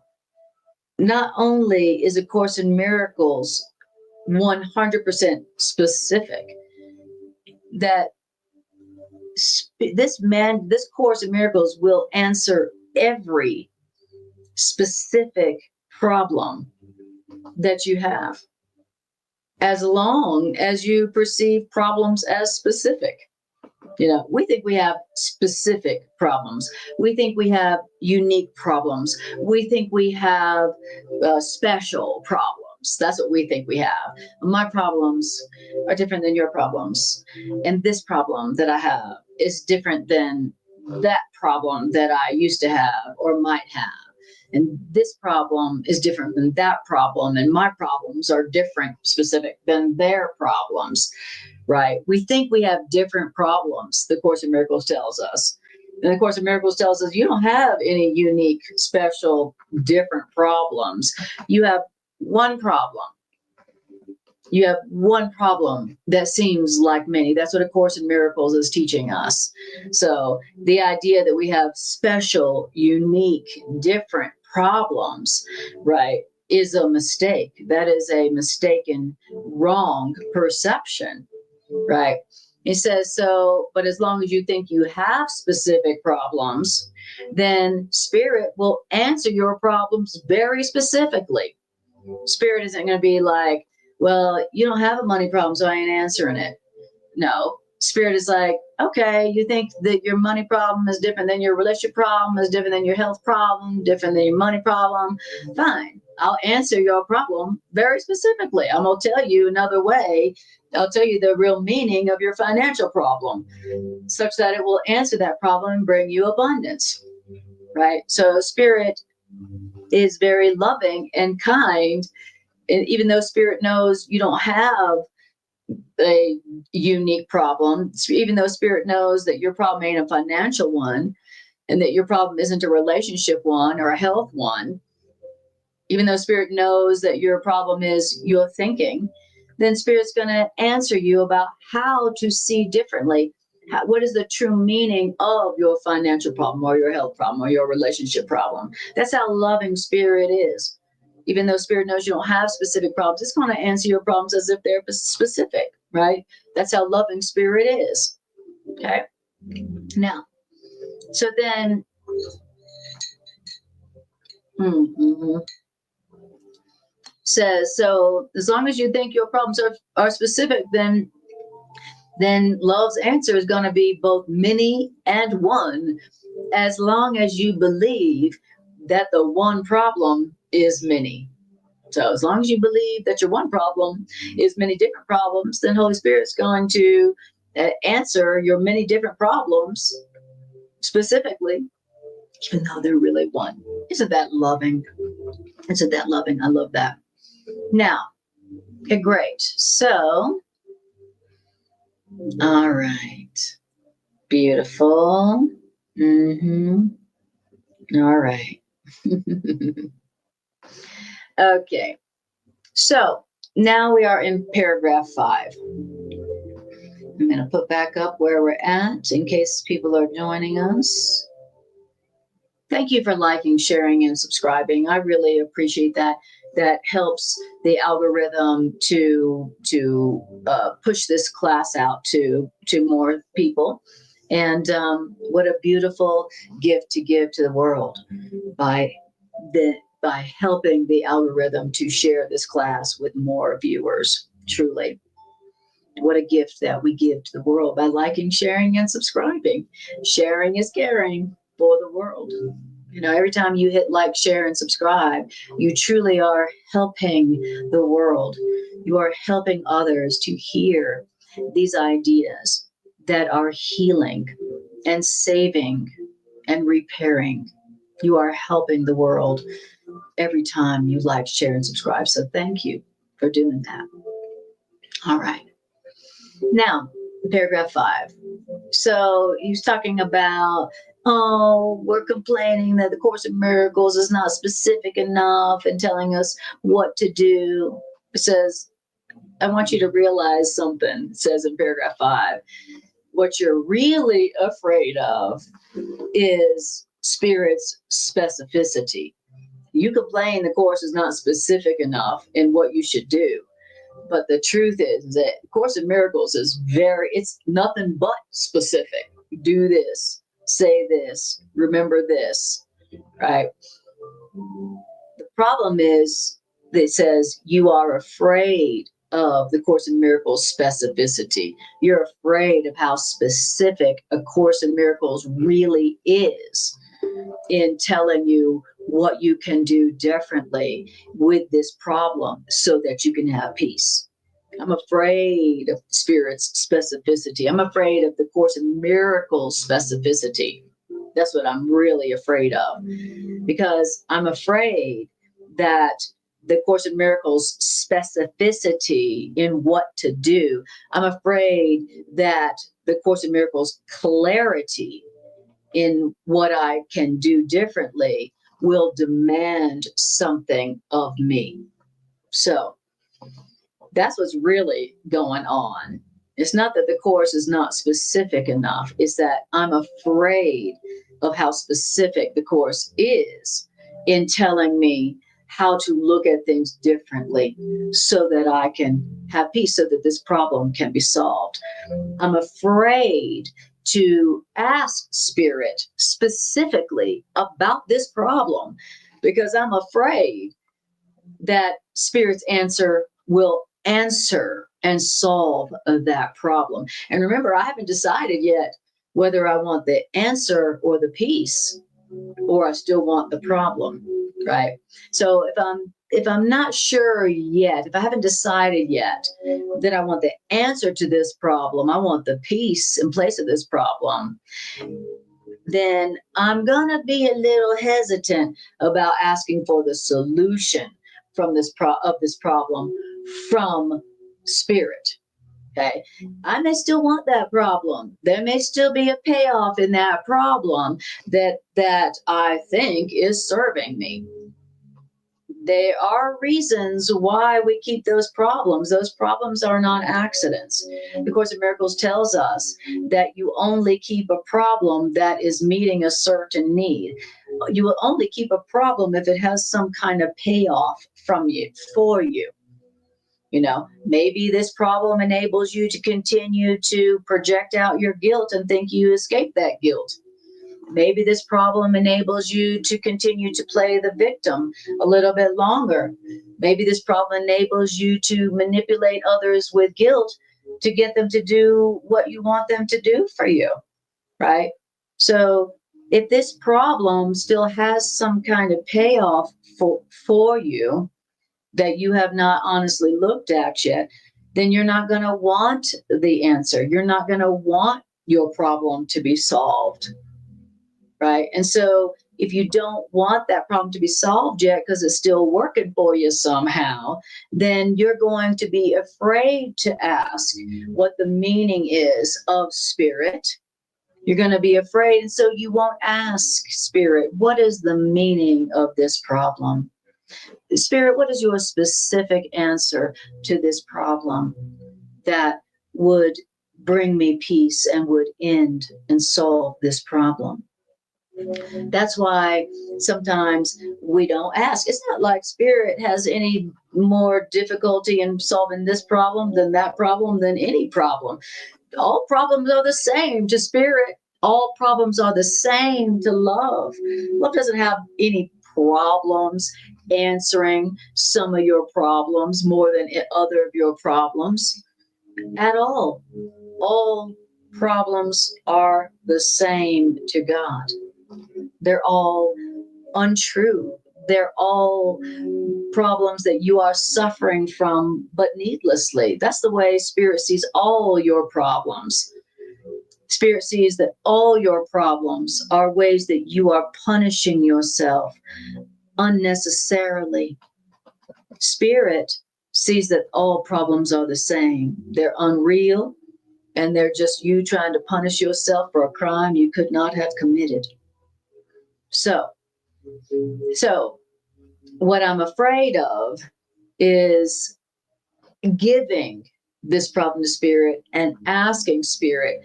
not only is A Course in Miracles 100% specific, that this Course in Miracles will answer every specific problem that you have, as long as you perceive problems as specific. We think we have specific problems. We think we have unique problems. We think we have special problems. That's what we think we have. My problems are different than your problems. And this problem that I have is different than that problem that I used to have or might have. And this problem is different than that problem. And my problems are different, specific than their problems. Right? We think we have different problems, the Course in Miracles tells us. And the Course in Miracles tells us you don't have any unique, special, different problems. You have one problem. You have one problem that seems like many. That's what A Course in Miracles is teaching us. So the idea that we have special, unique, different problems, right, is a mistake. That is a mistaken, wrong perception. Right. He says, so, but as long as you think you have specific problems, then spirit will answer your problems very specifically. Spirit isn't going to be like, well, you don't have a money problem, so I ain't answering it. No. Spirit is like, okay, you think that your money problem is different than your relationship problem, is different than your health problem, different than your money problem. Fine. I'll answer your problem very specifically. I'm going to tell you another way. I'll tell you the real meaning of your financial problem, such that it will answer that problem and bring you abundance. Right? So spirit is very loving and kind. And even though spirit knows you don't have a unique problem, even though spirit knows that your problem ain't a financial one and that your problem isn't a relationship one or a health one, even though spirit knows that your problem is your thinking, then spirit's going to answer you about how to see differently. What is the true meaning of your financial problem or your health problem or your relationship problem? That's how loving spirit is. Even though spirit knows you don't have specific problems, it's going to answer your problems as if they're specific, right? That's how loving spirit is. Okay. Now, so then, says, so as long as you think your problems are specific, then love's answer is going to be both many and one, as long as you believe that the one problem is many. So as long as you believe that your one problem is many different problems, then Holy Spirit's going to answer your many different problems specifically, even though they're really one. Isn't that loving? Isn't that loving? I love that. Now, okay, great. So, all right. Beautiful. All right. Okay. So now we are in paragraph 5. I'm going to put back up where we're at in case people are joining us. Thank you for liking, sharing, and subscribing. I really appreciate that. That helps the algorithm to push this class out to more people. And what a beautiful gift to give to the world by helping the algorithm to share this class with more viewers. Truly, what a gift that we give to the world by liking, sharing, and subscribing. Sharing is caring for the world. Every time you hit like, share, and subscribe, you truly are helping the world. You are helping others to hear these ideas that are healing and saving and repairing. You are helping the world every time you like, share, and subscribe. So thank you for doing that. All right. Now, paragraph 5. So he's talking about, we're complaining that the Course in Miracles is not specific enough and telling us what to do. It says, I want you to realize something. It says in paragraph 5, what you're really afraid of is Spirit's specificity. You complain the Course is not specific enough in what you should do. But the truth is that Course in Miracles is it's nothing but specific. Do this, say this, remember this, right? The problem is that it says you are afraid of the Course in Miracles specificity. You're afraid of how specific a Course in Miracles really is in telling you what you can do differently with this problem so that you can have peace. I'm afraid of Spirit's specificity. I'm afraid of the Course in Miracles specificity. That's what I'm really afraid of, because I'm afraid that the Course in Miracles specificity in what to do, I'm afraid that the Course in Miracles clarity in what I can do differently will demand something of me. So that's what's really going on. It's not that the Course is not specific enough. It's that I'm afraid of how specific the Course is in telling me how to look at things differently so that I can have peace, so that this problem can be solved. I'm afraid to ask Spirit specifically about this problem because I'm afraid that Spirit's answer will answer and solve that problem. And remember, I haven't decided yet whether I want the answer or the peace, or I still want the problem, right? So if I'm not sure yet, if I haven't decided yet that I want the answer to this problem, I want the peace in place of this problem, then I'm gonna be a little hesitant about asking for the solution from this problem from Spirit. Okay, I may still want that problem. There may still be a payoff in that problem that I think is serving me. There are reasons why we keep those problems. Those problems are not accidents. The Course in Miracles tells us that you only keep a problem that is meeting a certain need. You will only keep a problem if it has some kind of payoff from you, for you. You know, maybe this problem enables you to continue to project out your guilt and think you escaped that guilt. Maybe this problem enables you to continue to play the victim a little bit longer. Maybe this problem enables you to manipulate others with guilt to get them to do what you want them to do for you, right? So if this problem still has some kind of payoff for you, that you have not honestly looked at yet, then you're not going to want the answer. You're not going to want your problem to be solved, right? And so if you don't want that problem to be solved yet because it's still working for you somehow, then you're going to be afraid to ask what the meaning is of Spirit. You're going to be afraid, and so you won't ask Spirit, what is the meaning of this problem? Spirit, what is your specific answer to this problem that would bring me peace and would end and solve this problem? That's why sometimes we don't ask. It's not like Spirit has any more difficulty in solving this problem than any problem. All problems are the same to Spirit. All problems are the same to love. Love doesn't have any problems answering some of your problems more than other of your problems at all. All problems are the same to God. They're all untrue. They're all problems that you are suffering from, but needlessly. That's the way Spirit sees all your problems. Spirit sees that all your problems are ways that you are punishing yourself unnecessarily. Spirit sees that all problems are the same. They're unreal, and they're just you trying to punish yourself for a crime you could not have committed. So what I'm afraid of is giving this problem to Spirit and asking Spirit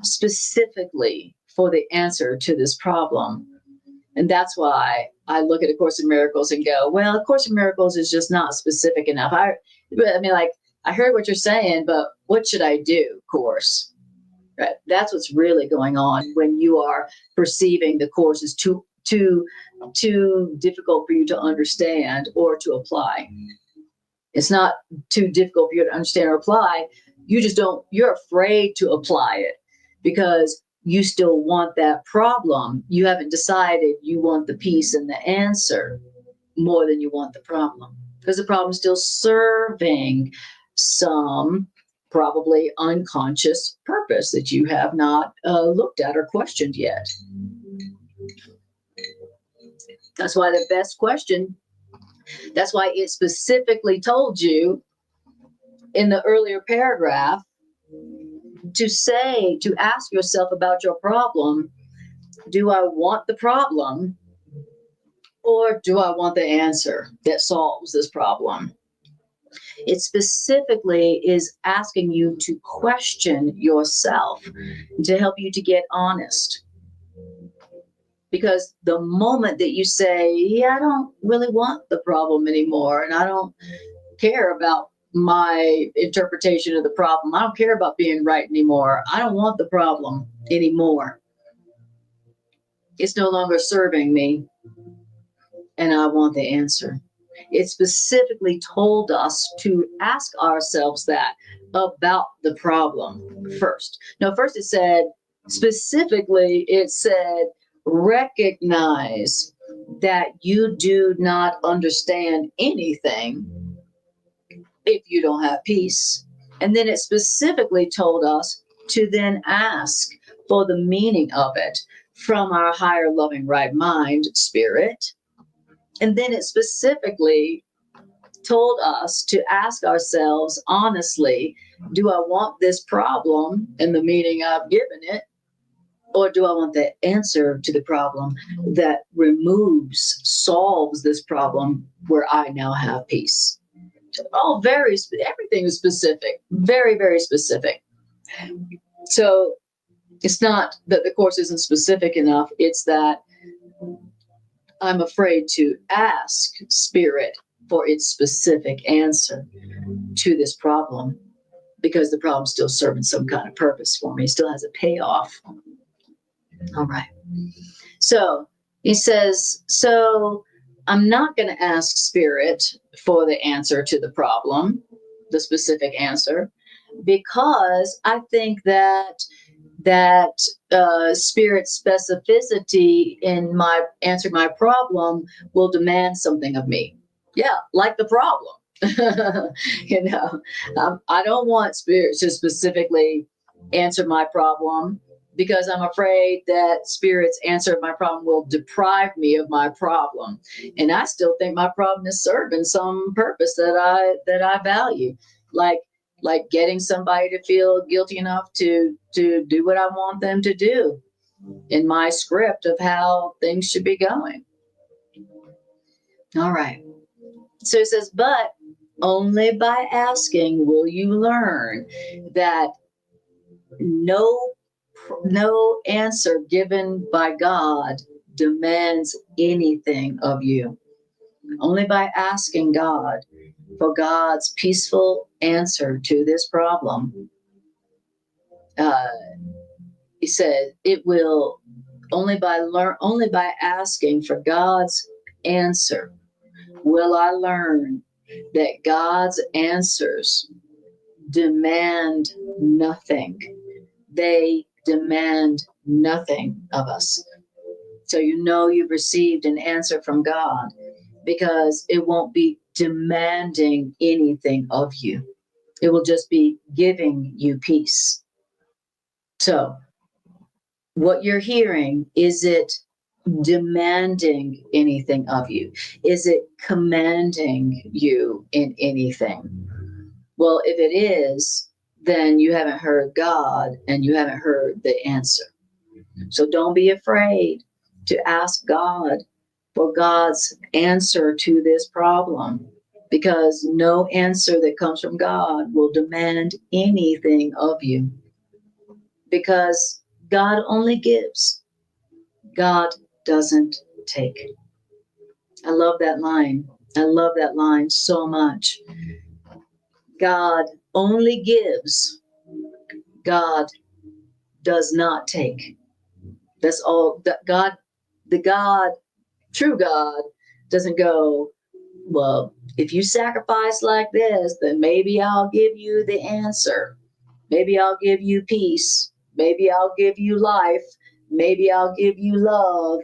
specifically for the answer to this problem. And that's why I look at A Course in Miracles and go, well, A Course in Miracles is just not specific enough. I mean, like, I heard what you're saying, but what should I do, Course? Right? That's what's really going on when you are perceiving the Course is too difficult for you to understand or to apply. It's not too difficult for you to understand or apply. You're afraid to apply it because you still want that problem. You haven't decided you want the peace and the answer more than you want the problem, because the problem is still serving some probably unconscious purpose that you have not looked at or questioned yet. That's why the best question, that's why it specifically told you in the earlier paragraph to ask yourself about your problem. Do I want the problem, or do I want the answer that solves this problem? It specifically is asking you to question yourself to help you to get honest. Because the moment that you say, yeah, I don't really want the problem anymore, and I don't care about my interpretation of the problem, I don't care about being right anymore, I don't want the problem anymore, it's no longer serving me, and I want the answer. It specifically told us to ask ourselves that about the problem first. Now, first it said, specifically, it said, recognize that you do not understand anything if you don't have peace. And then it specifically told us to then ask for the meaning of it from our higher loving right mind, spirit. And then it specifically told us to ask ourselves honestly, do I want this problem and the meaning I've given it, or do I want the answer to the problem that solves this problem where I now have peace? Everything is specific, very, very specific. So it's not that the course isn't specific enough, it's that I'm afraid to ask spirit for its specific answer to this problem, because the problem's still serving some kind of purpose for me. It still has a payoff. All right. So he says, so I'm not going to ask spirit for the answer to the problem, the specific answer, because I think that spirit specificity in my answer my problem will demand something of me. Yeah, like the problem. I don't want spirit to specifically answer my problem, because I'm afraid that spirit's answer of my problem will deprive me of my problem. And I still think my problem is serving some purpose that I value. Like getting somebody to feel guilty enough to do what I want them to do in my script of how things should be going. All right. So it says, but only by asking will you learn that no answer given by God demands anything of you. Only by asking God for God's peaceful answer to this problem. He said it will only by asking for God's answer will I learn that God's answers demand nothing. They demand nothing of us. So you've received an answer from God, because it won't be demanding anything of you. It will just be giving you peace. So what you're hearing, is it demanding anything of you? Is it commanding you in anything? Well, if it is, then you haven't heard God and you haven't heard the answer. So don't be afraid to ask God for God's answer to this problem, because no answer that comes from God will demand anything of you, because God only gives. God doesn't take. I love that line. I love that line so much. God only gives. God does not take. That's all. That God, true God, doesn't go, Well, if you sacrifice like this, then maybe I'll give you the answer. Maybe I'll give you peace. Maybe I'll give you life. Maybe I'll give you love.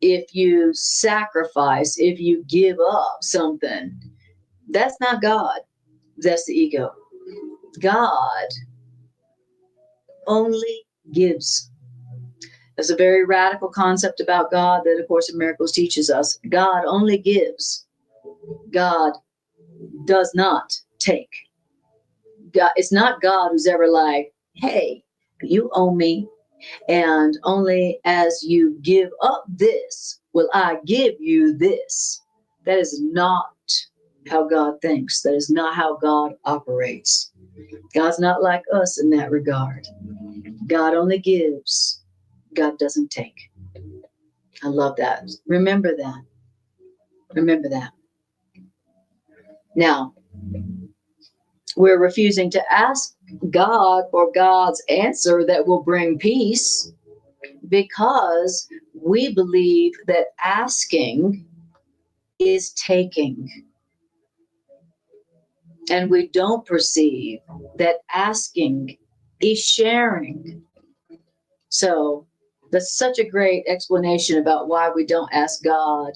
If you sacrifice, if you give up something, that's not God. That's the ego. God only gives. There's a very radical concept about God that A Course in Miracles teaches us. God only gives. God does not take. God, it's not God who's ever like, hey, you owe me, and only as you give up this will I give you this. That is not how God thinks. That is not how God operates. God's not like us in that regard. God only gives. God doesn't take. I love that. Remember that. Remember that. Now, we're refusing to ask God for God's answer that will bring peace because we believe that asking is taking. And we don't perceive that asking is sharing. So that's such a great explanation about why we don't ask God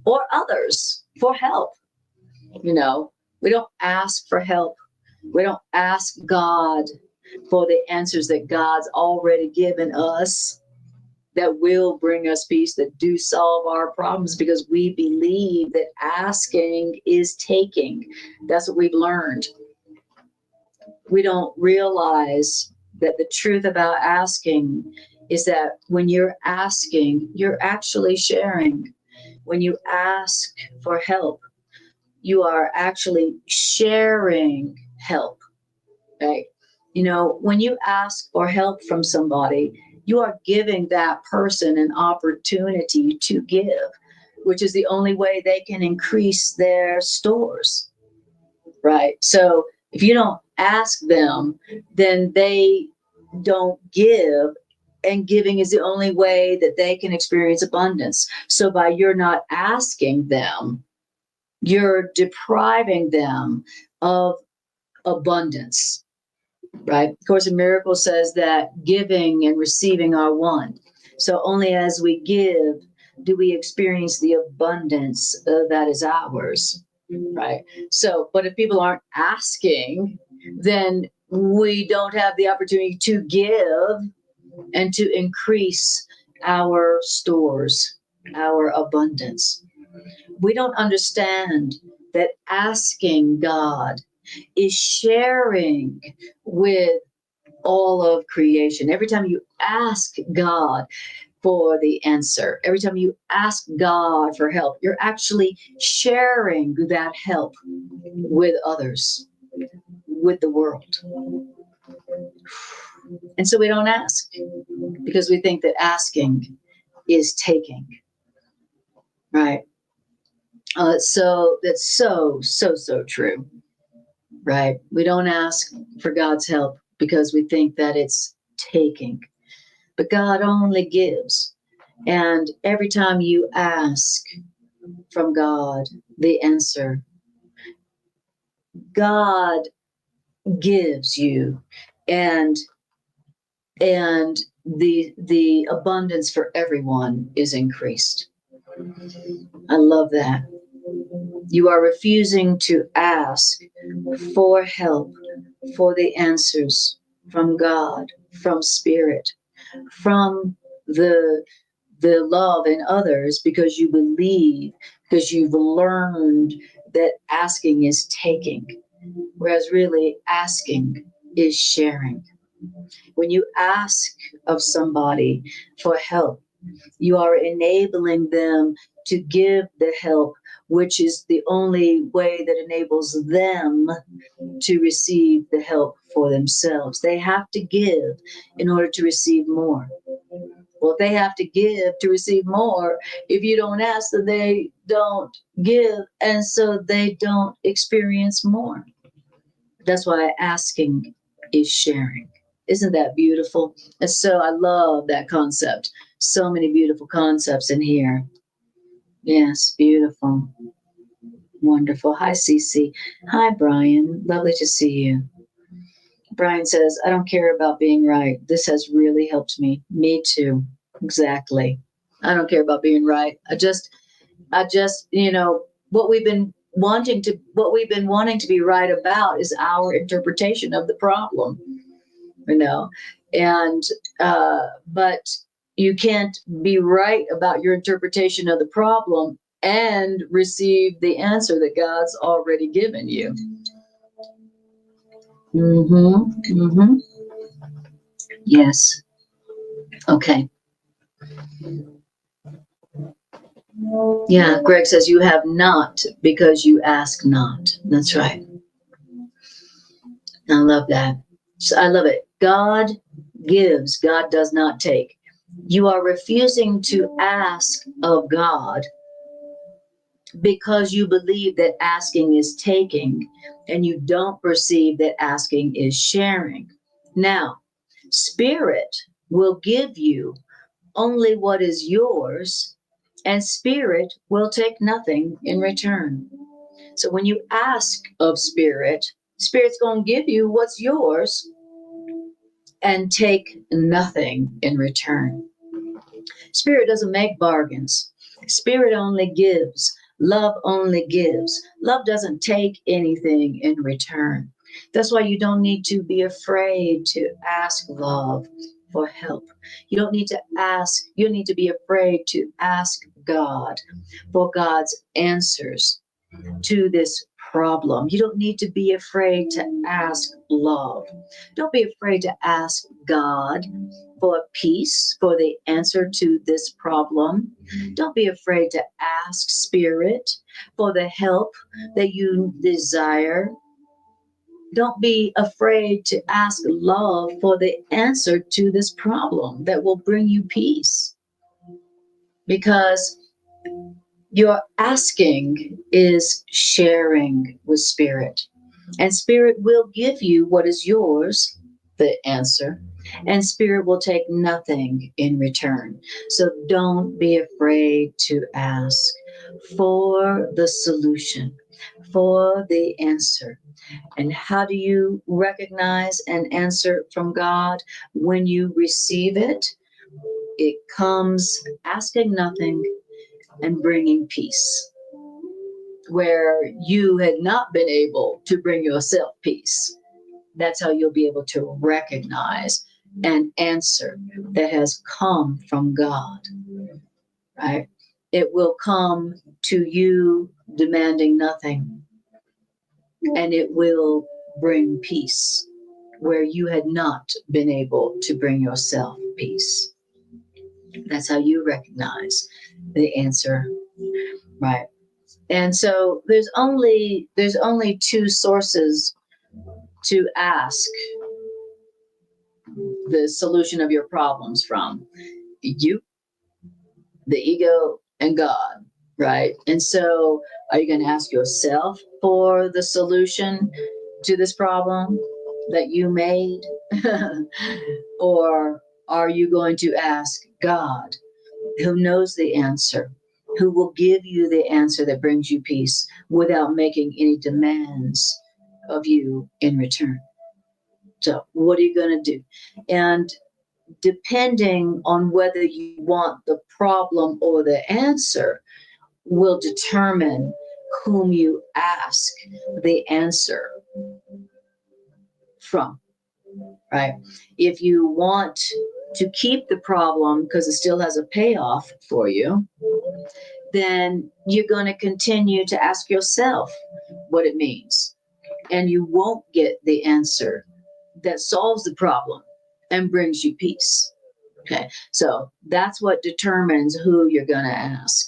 or others for help. You know, we don't ask for help. We don't ask God for the answers that God's already given us that will bring us peace, that do solve our problems, because we believe that asking is taking. That's what we've learned. We don't realize that the truth about asking is that when you're asking, you're actually sharing. When you ask for help, you are actually sharing help, right? You know, when you ask for help from somebody, you are giving that person an opportunity to give, which is the only way they can increase their stores, right? So if you don't ask them, then they don't give, and giving is the only way that they can experience abundance. So by you're not asking them, you're depriving them of abundance, right? Of Course in Miracles says that giving and receiving are one. So only as we give do we experience the abundance that is ours, right? So, but if people aren't asking, then we don't have the opportunity to give and to increase our stores, our abundance. We don't understand that asking God is sharing with all of creation. Every time you ask God for the answer, every time you ask God for help, you're actually sharing that help with others, with the world. And so we don't ask because we think that asking is taking, right? So that's so true, right? We don't ask for God's help because we think that it's taking, but God only gives. And every time you ask from God the answer, God gives you, and the abundance for everyone is increased. I love that. You are refusing to ask for help, for the answers from God, from Spirit, from the love in others, because you believe, because you've learned that asking is taking, whereas really asking is sharing. When you ask of somebody for help, you are enabling them to give the help, which is the only way that enables them to receive the help for themselves. They have to give in order to receive more. Well, they have to give to receive more. If you don't ask, then they don't give, and so they don't experience more. That's why asking is sharing. Isn't that beautiful? And so I love that concept. So many beautiful concepts in here. Yes, beautiful. Wonderful. Hi, Cece. Hi, Brian. Lovely to see you. Brian says, I don't care about being right. This has really helped me. Me too. Exactly. I don't care about being right. I just, what we've been wanting to be right about is our interpretation of the problem, you know, and, but you can't be right about your interpretation of the problem and receive the answer that God's already given you. Mm-hmm. Yes. Okay. Yeah, Greg says you have not because you ask not. That's right. I love that. I love it. God gives, God does not take. You are refusing to ask of God because you believe that asking is taking, and you don't perceive that asking is sharing. Now, Spirit will give you only what is yours, and Spirit will take nothing in return. So when you ask of Spirit, Spirit's going to give you what's yours and take nothing in return. Spirit doesn't make bargains. Spirit only gives. Love only gives. Love doesn't take anything in return. That's why you don't need to be afraid to ask love for help. You don't need to ask, you don't need to be afraid to ask God for God's answers to this problem. You don't need to be afraid to ask love. Don't be afraid to ask God for peace, for the answer to this problem. Don't be afraid to ask Spirit for the help that you desire. Don't be afraid to ask love for the answer to this problem that will bring you peace. Because your asking is sharing with Spirit, and Spirit will give you what is yours, the answer, and Spirit will take nothing in return. So don't be afraid to ask for the solution, for the answer. And how do you recognize an answer from God? When you receive it, it comes asking nothing and bringing peace, where you had not been able to bring yourself peace. That's how you'll be able to recognize an answer that has come from God, right? It will come to you demanding nothing, and it will bring peace where you had not been able to bring yourself peace. That's how you recognize the answer, right? And so there's only two sources to ask the solution of your problems from: you, the ego, and God, right? And so are you going to ask yourself for the solution to this problem that you made? Or are you going to ask God, who knows the answer, who will give you the answer that brings you peace without making any demands of you in return? So, what are you going to do? And depending on whether you want the problem or the answer, will determine whom you ask the answer from, right? If you want to keep the problem because it still has a payoff for you, then you're going to continue to ask yourself what it means. And you won't get the answer that solves the problem and brings you peace. Okay. So that's what determines who you're going to ask,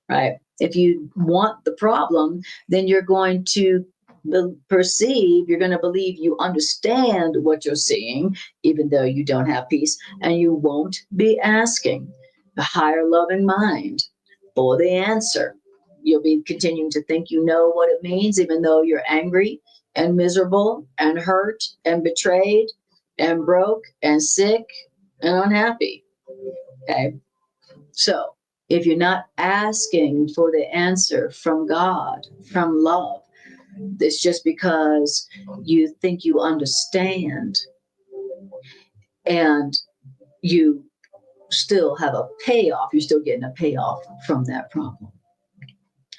right? If you want the problem, then you're going to perceive, you're going to believe you understand what you're seeing, even though you don't have peace, and you won't be asking a higher loving mind for the answer. You'll be continuing to think you know what it means, even though you're angry and miserable and hurt and betrayed and broke and sick and unhappy. Okay. So if you're not asking for the answer from God, from love, it's just because you think you understand and you still have a payoff. You're still getting a payoff from that problem.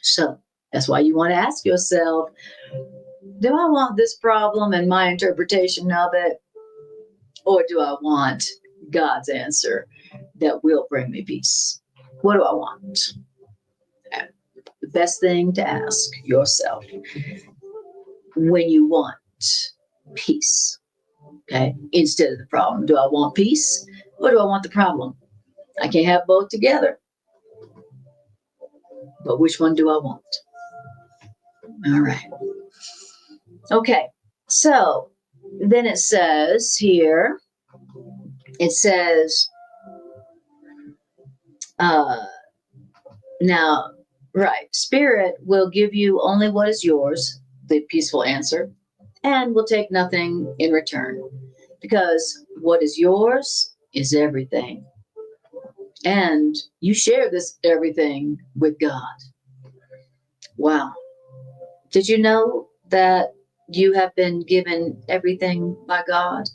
So that's why you want to ask yourself, do I want this problem and my interpretation of it? Or do I want God's answer that will bring me peace? What do I want? The best thing to ask yourself when you want peace, okay, instead of the problem. Do I want peace or do I want the problem? I can't have both together. But which one do I want? All right. Okay. So then it says here, now, right, Spirit will give you only what is yours, the peaceful answer, and will take nothing in return. Because what is yours is everything. And you share this everything with God. Wow. Did you know that you have been given everything by God?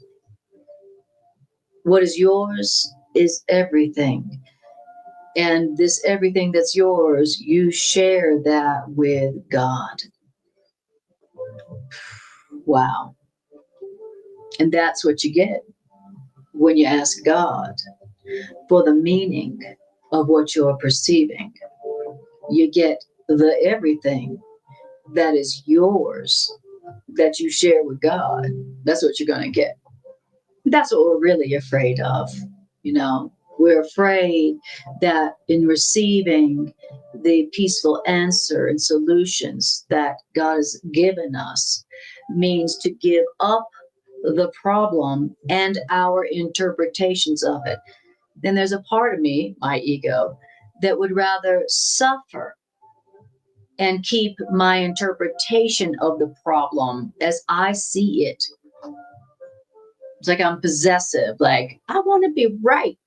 What is yours is everything. And this everything that's yours, you share that with God. Wow. And that's what you get when you ask God for the meaning of what you're perceiving. You get the everything that is yours that you share with God. That's what you're going to get. That's what we're really afraid of. You know, we're afraid that in receiving the peaceful answer and solutions that God has given us means to give up the problem and our interpretations of it. Then there's a part of me, my ego, that would rather suffer and keep my interpretation of the problem as I see it. It's like I'm possessive. Like, I want to be right.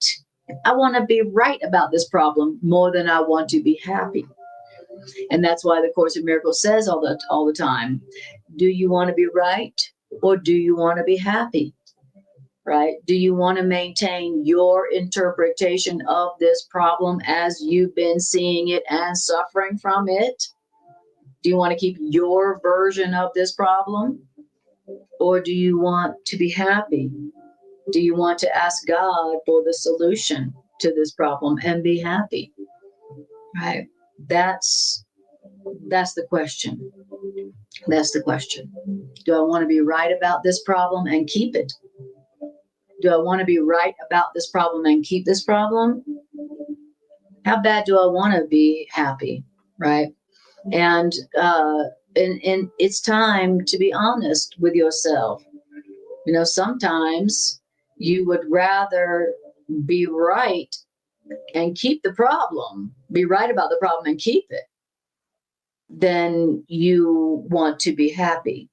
I want to be right about this problem more than I want to be happy. And that's why the Course in Miracles says all the time, do you want to be right or do you want to be happy? Right? Do you want to maintain your interpretation of this problem as you've been seeing it and suffering from it? Do you want to keep your version of this problem? Or do you want to be happy? Do you want to ask God for the solution to this problem and be happy? Right? That's the question. That's the question. Do I want to be right about this problem and keep it? Do I want to be right about this problem and keep this problem? How bad do I want to be happy? Right? And it's time to be honest with yourself. You know, sometimes you would rather be right and keep the problem, be right about the problem and keep it, than you want to be happy.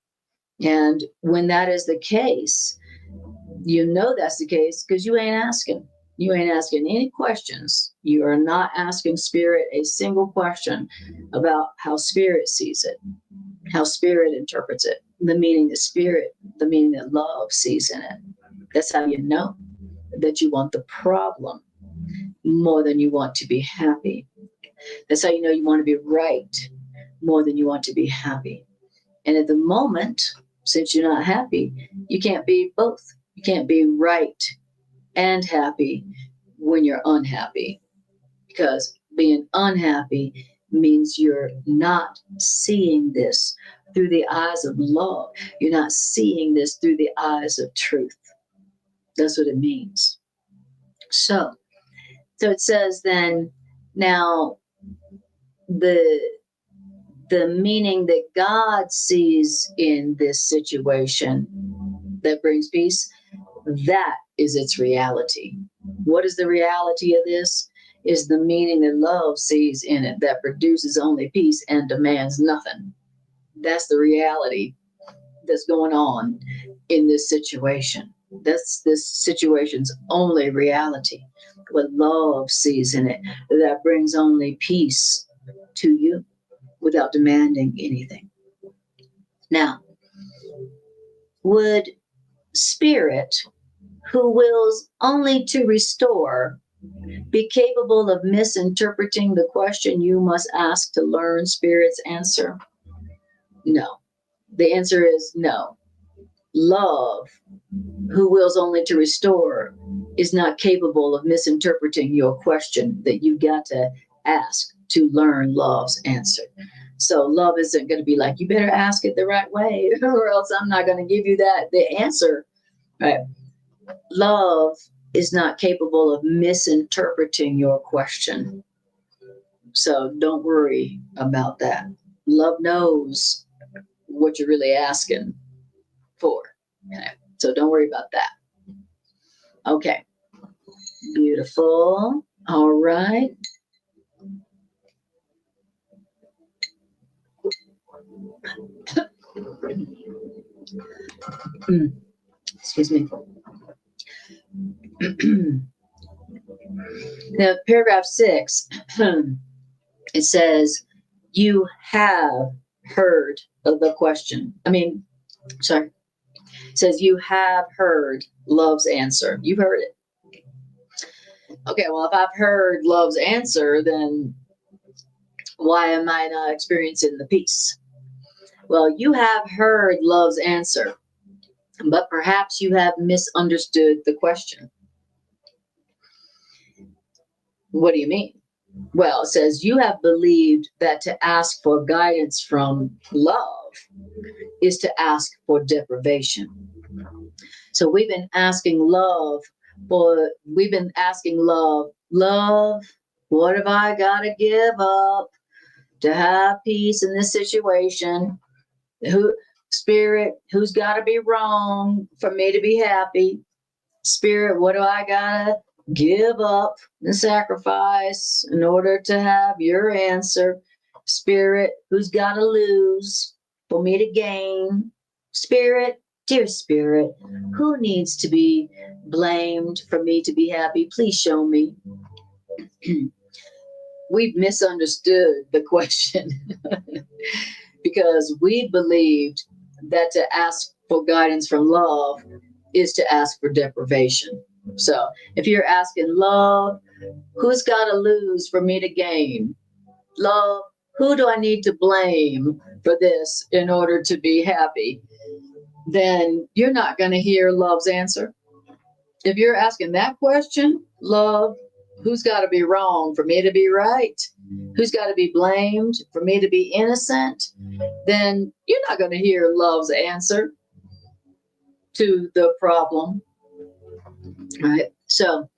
And when that is the case, you know that's the case because you ain't asking. You ain't asking any questions. You are not asking Spirit a single question about how Spirit sees it, how Spirit interprets it, the meaning that love sees in it. That's how you know that you want the problem more than you want to be happy. That's how you know you want to be right more than you want to be happy. And at the moment, since you're not happy, you can't be both. You can't be right and happy when you're unhappy, because being unhappy means you're not seeing this through the eyes of love. You're not seeing this through the eyes of truth. That's what it means. So it says then, now the meaning that God sees in this situation that brings peace, that is its reality. What is the reality of this? Is the meaning that love sees in it that produces only peace and demands nothing. That's the reality that's going on in this situation. That's this situation's only reality. What love sees in it, that brings only peace to you without demanding anything. Now, would spirit, who wills only to restore, be capable of misinterpreting the question you must ask to learn spirit's answer? No. The answer is no. Love, who wills only to restore, is not capable of misinterpreting your question that you got to ask to learn love's answer. So love isn't going to be like, you better ask it the right way, or else I'm not going to give you the answer. Right? Love is not capable of misinterpreting your question. So don't worry about that. Love knows what you're really asking for. Okay? So don't worry about that. Okay. Beautiful. All right. Excuse me. Now, paragraph 6, it says, you have heard of the question. Sorry. It says, you have heard love's answer. You've heard it. Okay, well, if I've heard love's answer, then why am I not experiencing the peace? Well, you have heard love's answer, but perhaps you have misunderstood the question. What do you mean? Well, it says, you have believed that to ask for guidance from love is to ask for deprivation. So we've been asking love, love, what have I got to give up to have peace in this situation? Spirit, who's got to be wrong for me to be happy? Spirit, what do I got to give up and sacrifice in order to have your answer? Spirit, who's got to lose for me to gain? Spirit, dear Spirit, who needs to be blamed for me to be happy? Please show me. We've misunderstood the question because we believed that to ask for guidance from love is to ask for deprivation. So if you're asking love, who's got to lose for me to gain? Love, who do I need to blame for this in order to be happy? Then you're not going to hear love's answer. If you're asking that question, love, who's got to be wrong for me to be right? Who's got to be blamed for me to be innocent? Then you're not going to hear love's answer to the problem. Right? So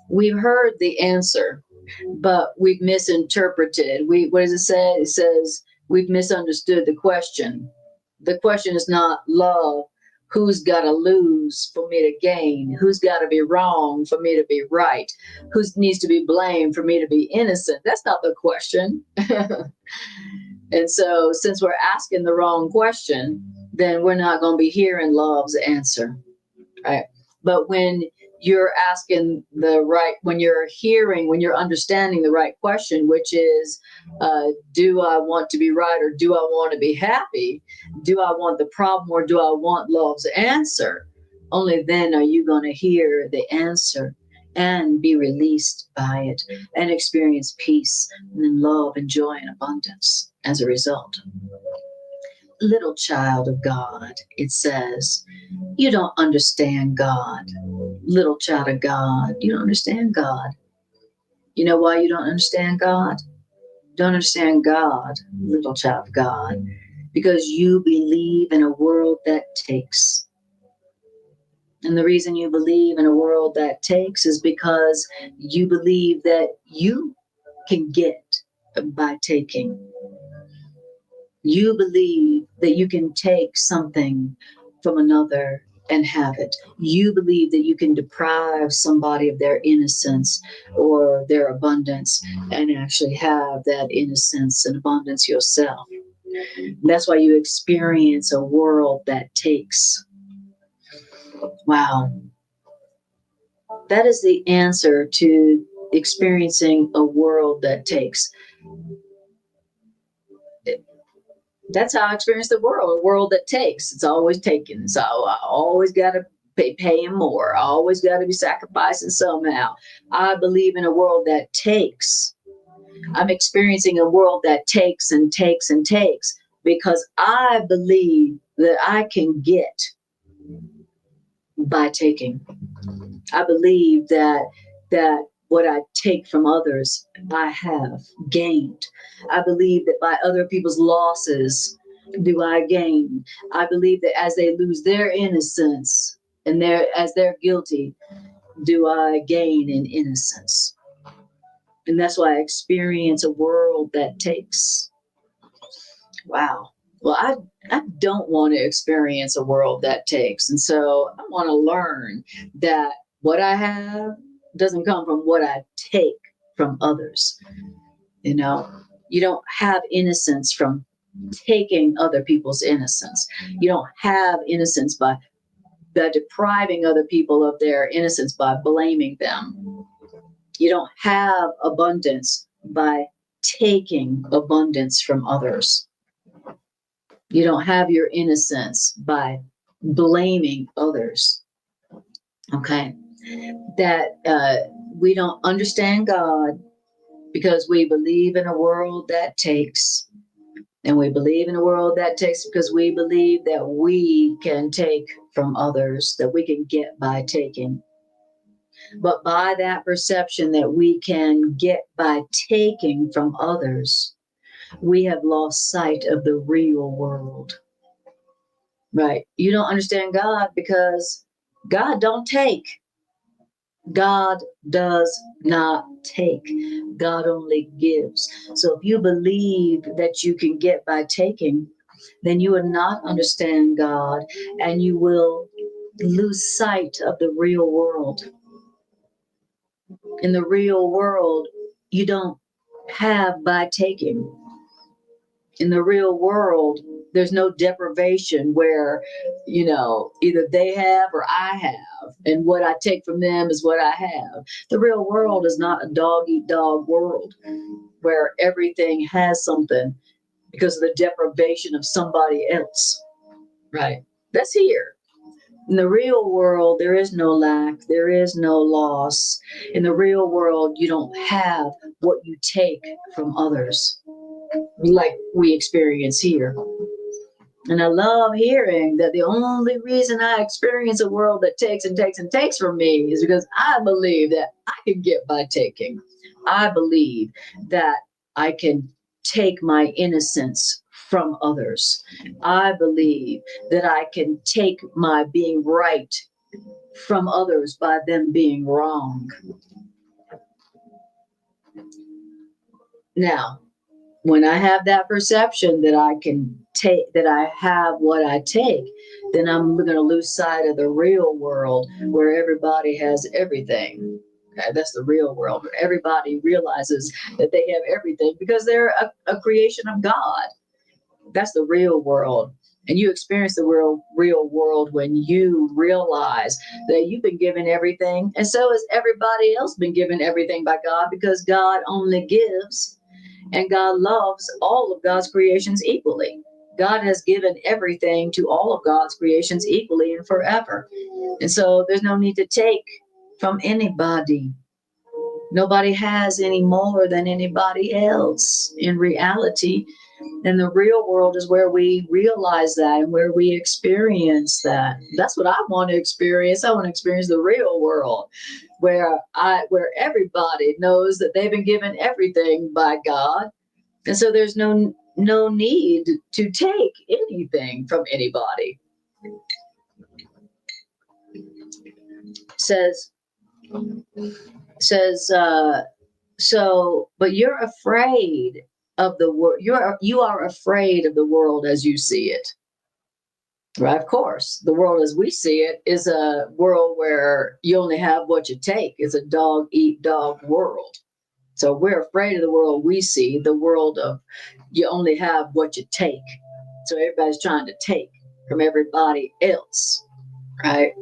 we've heard the answer, but we've misinterpreted. What does it say? It says we've misunderstood the question. The question is not love, who's got to lose for me to gain? Who's got to be wrong for me to be right? Who needs to be blamed for me to be innocent? That's not the question. And so since we're asking the wrong question, then we're not going to be hearing love's answer. Right? But when you're asking when you're understanding the right question, which is, do I want to be right or do I want to be happy? Do I want the problem or do I want love's answer? Only then are you going to hear the answer and be released by it and experience peace and then love and joy and abundance as a result. Little child of God, it says, you don't understand God. Little child of God, you don't understand God. You know why you don't understand God? You don't understand God, little child of God, because you believe in a world that takes. And the reason you believe in a world that takes is because you believe that you can get by taking. You believe that you can take something from another and have it. You believe that you can deprive somebody of their innocence or their abundance and actually have that innocence and abundance yourself. That's why you experience a world that takes. Wow. That is the answer to experiencing a world that takes. That's how I experience the world, a world that takes. It's always taken. So I always got to paying more. I always got to be sacrificing somehow. I believe in a world that takes. I'm experiencing a world that takes and takes and takes because I believe that I can get by taking. I believe that what I take from others, I have gained. I believe that by other people's losses, do I gain. I believe that as they lose their innocence and as they're guilty, do I gain in innocence. And that's why I experience a world that takes. Wow. Well, I don't want to experience a world that takes. And so I want to learn that what I have doesn't come from what I take from others. You know, you don't have innocence from taking other people's innocence. You don't have innocence by depriving other people of their innocence by blaming them. You don't have abundance by taking abundance from others. You don't have your innocence by blaming others. Okay. That we don't understand God because we believe in a world that takes. And we believe in a world that takes because we believe that we can take from others, that we can get by taking. But by that perception that we can get by taking from others, we have lost sight of the real world. Right. You don't understand God because God don't take. God does not take. God only gives. So if you believe that you can get by taking, then you will not understand God and you will lose sight of the real world. In the real world, you don't have by taking. In the real world, there's no deprivation where, either they have or I have, and what I take from them is what I have. The real world is not a dog eat dog world where everything has something because of the deprivation of somebody else. Right. That's here. In the real world, there is no lack, there is no loss. In the real world, you don't have what you take from others, like we experience here. And I love hearing that the only reason I experience a world that takes and takes and takes from me is because I believe that I can get by taking. I believe that I can take my innocence from others. I believe that I can take my being right from others by them being wrong. Now, when I have that perception that I can take, that I have what I take, then I'm going to lose sight of the real world where everybody has everything. Okay, that's the real world where everybody realizes that they have everything because they're a creation of God. That's the real world. And you experience the real world when you realize that you've been given everything. And so has everybody else been given everything by God because God only gives. And God loves all of God's creations equally. God has given everything to all of God's creations equally and forever. And so there's no need to take from anybody. Nobody has any more than anybody else in reality. And the real world is where we realize that and where we experience that. That's what I want to experience. I want to experience the real world where everybody knows that they've been given everything by God. And so there's no need to take anything from anybody. Says so, but you're afraid of the world. You are afraid of the world as you see it. Right, of course. The world as we see it is a world where you only have what you take. It's a dog eat dog world. So we're afraid of the world we see, the world of you only have what you take. So everybody's trying to take from everybody else, right?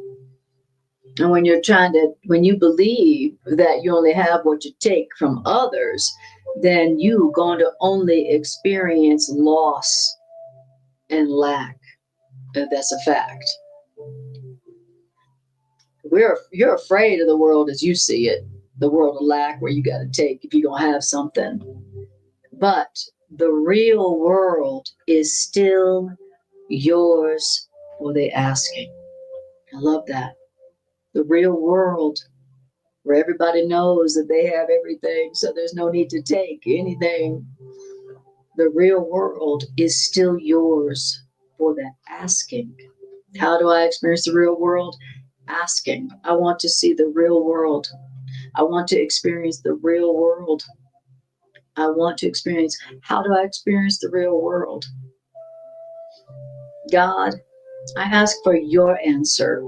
And when you believe that you only have what you take from others, then you're going to only experience loss and lack. That's a fact. You're afraid of the world as you see it, the world of lack where you got to take if you're going to have something. But the real world is still yours for the asking. I love that. The real world where everybody knows that they have everything, so there's no need to take anything. The real world is still yours for the asking. How do I experience the real world? Asking. I want to see the real world. I want to experience the real world. I want to experience. How do I experience the real world? God, I ask for your answer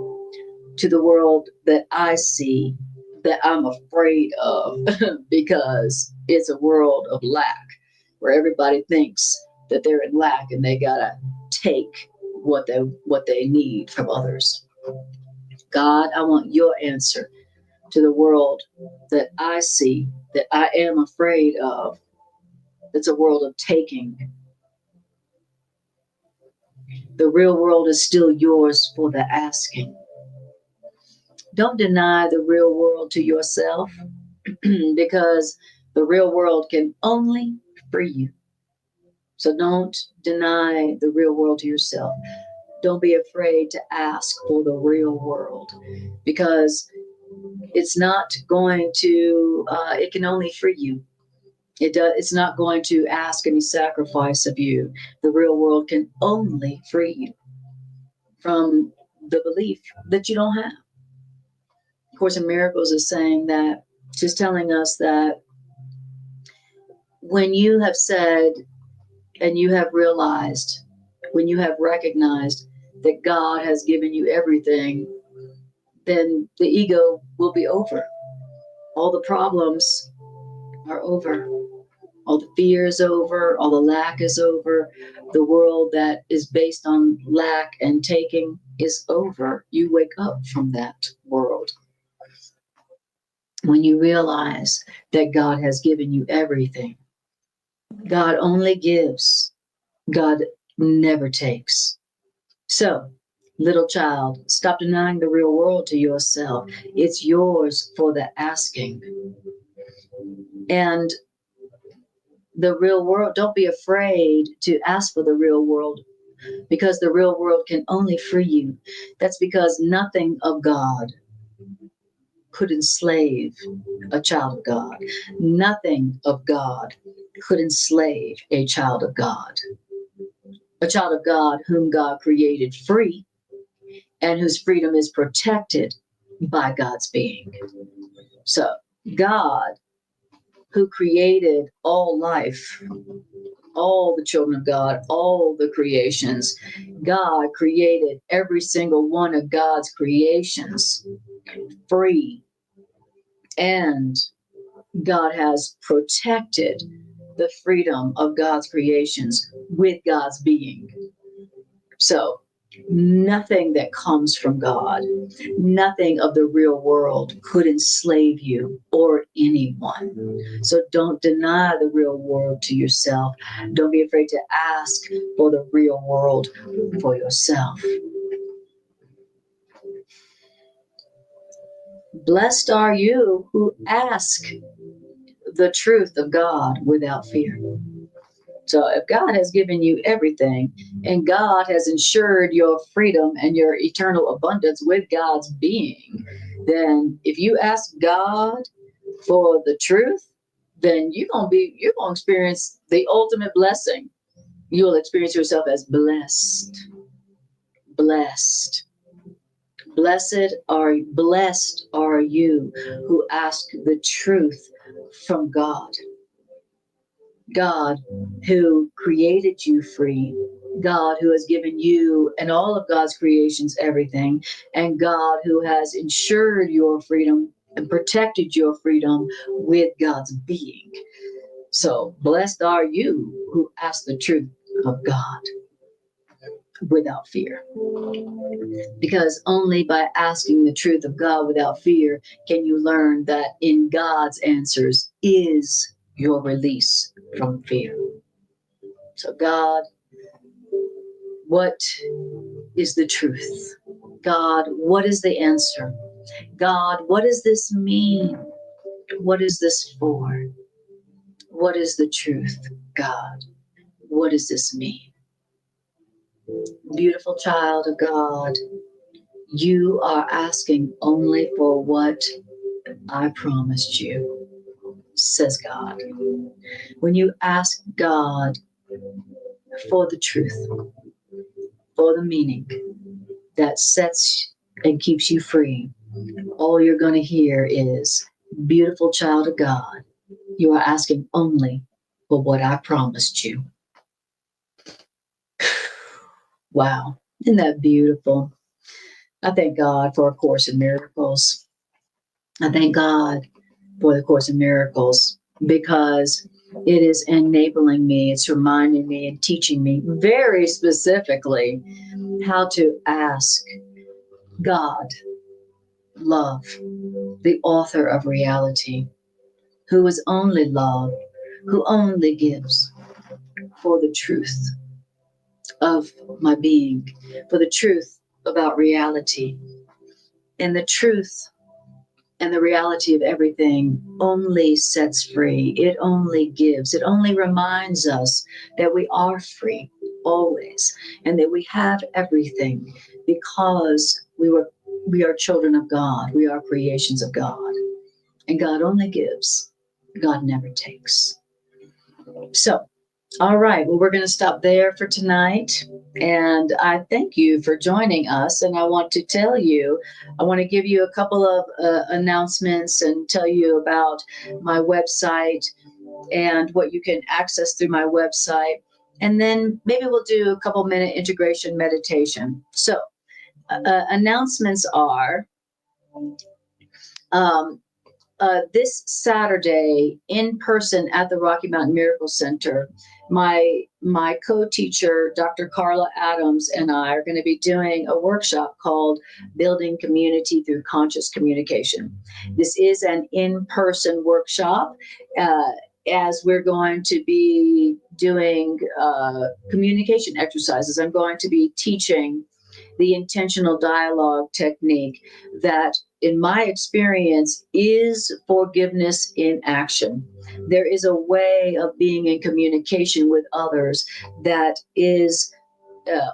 to the world that I see that I'm afraid of because it's a world of lack where everybody thinks that they're in lack and they gotta take what they need from others. God, I want your answer to the world that I see that I am afraid of. It's a world of taking. The real world is still yours for the asking. Don't deny the real world to yourself because the real world can only free you. So don't deny the real world to yourself. Don't be afraid to ask for the real world because it's not going to, it can only free you. It's not going to ask any sacrifice of you. The real world can only free you from the belief that you don't have. Of Course in Miracles is saying that, she's telling us that when you have said and you have realized, when you have recognized that God has given you everything, then the ego will be over. All the problems are over. All the fear is over. All the lack is over. The world that is based on lack and taking is over. You wake up from that world when you realize that God has given you everything. God only gives. God never takes. So, little child, stop denying the real world to yourself. It's yours for the asking. And the real world, don't be afraid to ask for the real world because the real world can only free you. That's because nothing of God could enslave a child of God. Nothing of God could enslave a child of God. A child of God whom God created free and whose freedom is protected by God's being. So, God, who created all life, all the children of God, all the creations, God created every single one of God's creations free. And God has protected the freedom of God's creations with God's being. So, nothing that comes from God, nothing of the real world could enslave you or anyone. So don't deny the real world to yourself. Don't be afraid to ask for the real world for yourself. Blessed are you who ask the truth of God without fear. So if God has given you everything and God has ensured your freedom and your eternal abundance with God's being, then if you ask God for the truth, then you're gonna experience the ultimate blessing. You'll experience yourself as blessed. Blessed. Blessed are you who ask the truth from God. God who created you free, God who has given you and all of God's creations everything, and God who has ensured your freedom and protected your freedom with God's being. So blessed are you who ask the truth of God. without fear. Because only by asking the truth of God without fear can you learn that in God's answers is your release from fear. So, God, what is the truth? God, what is the answer? God, what does this mean? What is this for? What is the truth? God, what does this mean? Beautiful child of God, you are asking only for what I promised you, says God. When you ask God for the truth, for the meaning that sets and keeps you free, all you're going to hear is, beautiful child of God, you are asking only for what I promised you. Wow, isn't that beautiful? I thank God for A Course in Miracles. I thank God for the Course in Miracles because it is enabling me, it's reminding me and teaching me very specifically how to ask God, love, the author of reality, who is only love, who only gives, for the truth of my being, for the truth about reality. And the truth and the reality of everything only sets free. It only gives. It only reminds us that we are free always and that we have everything because we are children of God. We are creations of God. And God only gives. God never takes. So, all right. Well, we're going to stop there for tonight. And I thank you for joining us. And I want to give you a couple of announcements and tell you about my website and what you can access through my website. And then maybe we'll do a couple minute integration meditation. So, announcements are um, this Saturday in person at the Rocky Mountain Miracle Center, my co-teacher, Dr. Carla Adams, and I are going to be doing a workshop called Building Community Through Conscious Communication. This is an in-person workshop. As we're going to be doing communication exercises, I'm going to be teaching the intentional dialogue technique that, in my experience, is forgiveness in action. There is a way of being in communication with others that is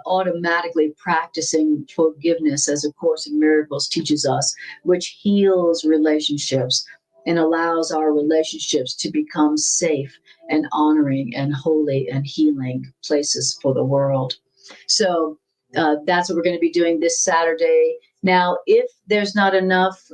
automatically practicing forgiveness, as A Course in Miracles teaches us, which heals relationships and allows our relationships to become safe and honoring and holy and healing places for the world. So that's what we're going to be doing this Saturday. Now, if there's not enough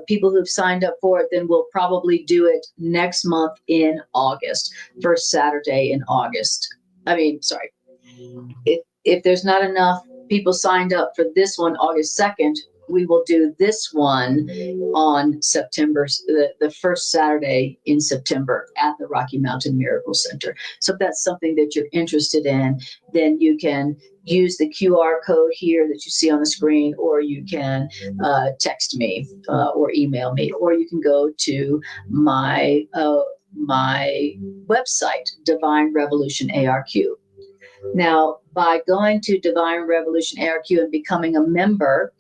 people who've signed up for it, then we'll probably do it next month in August, first Saturday in August. If there's not enough people signed up for this one, August 2nd, we will do this one on September, the first Saturday in September at the Rocky Mountain Miracle Center. So if that's something that you're interested in, then you can use the QR code here that you see on the screen, or you can text me or email me, or you can go to my website, Divine Revolution ARQ. Now, by going to Divine Revolution ARQ and becoming a member,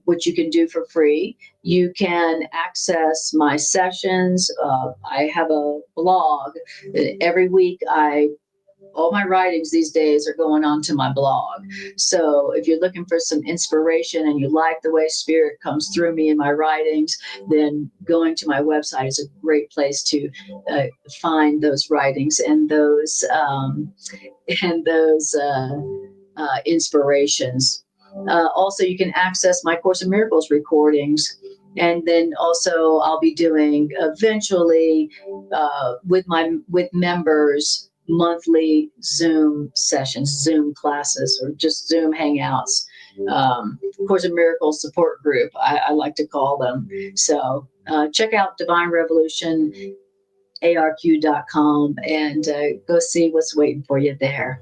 which you can do for free, you can access my sessions. I have a blog. Every week, all my writings these days are going on to my blog. So if you're looking for some inspiration and you like the way spirit comes through me in my writings, then going to my website is a great place to find those writings and those inspirations. Also, you can access my Course in Miracles recordings. And then also I'll be doing eventually with members monthly Zoom sessions, Zoom classes, or just Zoom hangouts. Course in Miracles support group, I like to call them. So check out Divine Revolution ARQ.com and go see what's waiting for you there.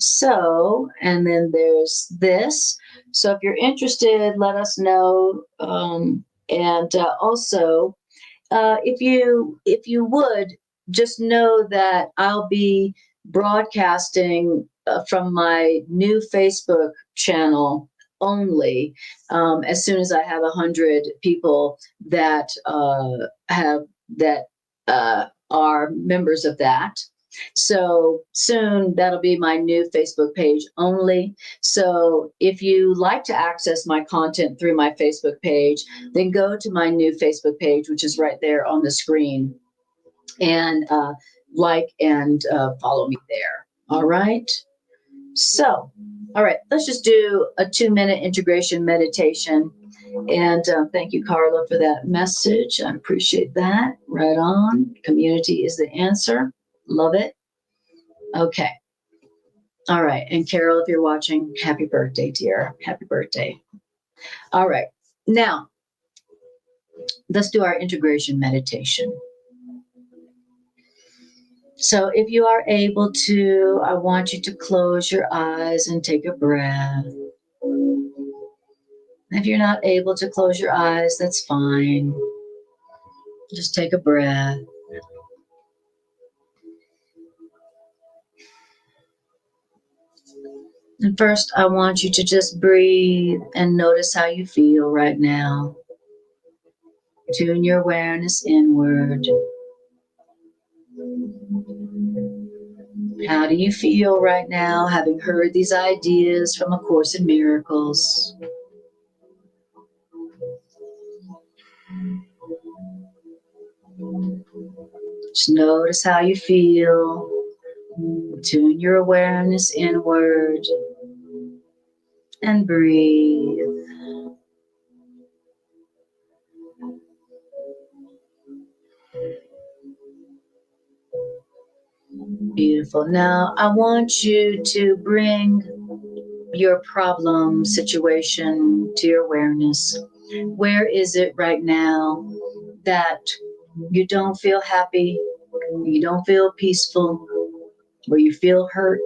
So, and then there's this. So if you're interested, let us know. And also, if you would just know that I'll be broadcasting from my new Facebook channel only as soon as I have 100 people that have that are members of that. So soon that'll be my new Facebook page only. So if you like to access my content through my Facebook page, then go to my new Facebook page, which is right there on the screen, and like and follow me there. All right. So, all right, let's just do a 2-minute integration meditation. And thank you, Carla, for that message. I appreciate that. Right on. Community is the answer. Love it. Okay. All right. And Carol, if you're watching, happy birthday, dear. Happy birthday. All right. Now, let's do our integration meditation. So if you are able to, I want you to close your eyes and take a breath. If you're not able to close your eyes, that's fine. Just take a breath. And first, I want you to just breathe and notice how you feel right now. Tune your awareness inward. How do you feel right now, having heard these ideas from A Course in Miracles? Just notice how you feel. Tune your awareness inward and breathe. Beautiful. Now, I want you to bring your problem situation to your awareness. Where is it right now that you don't feel happy, you don't feel peaceful, where you feel hurt,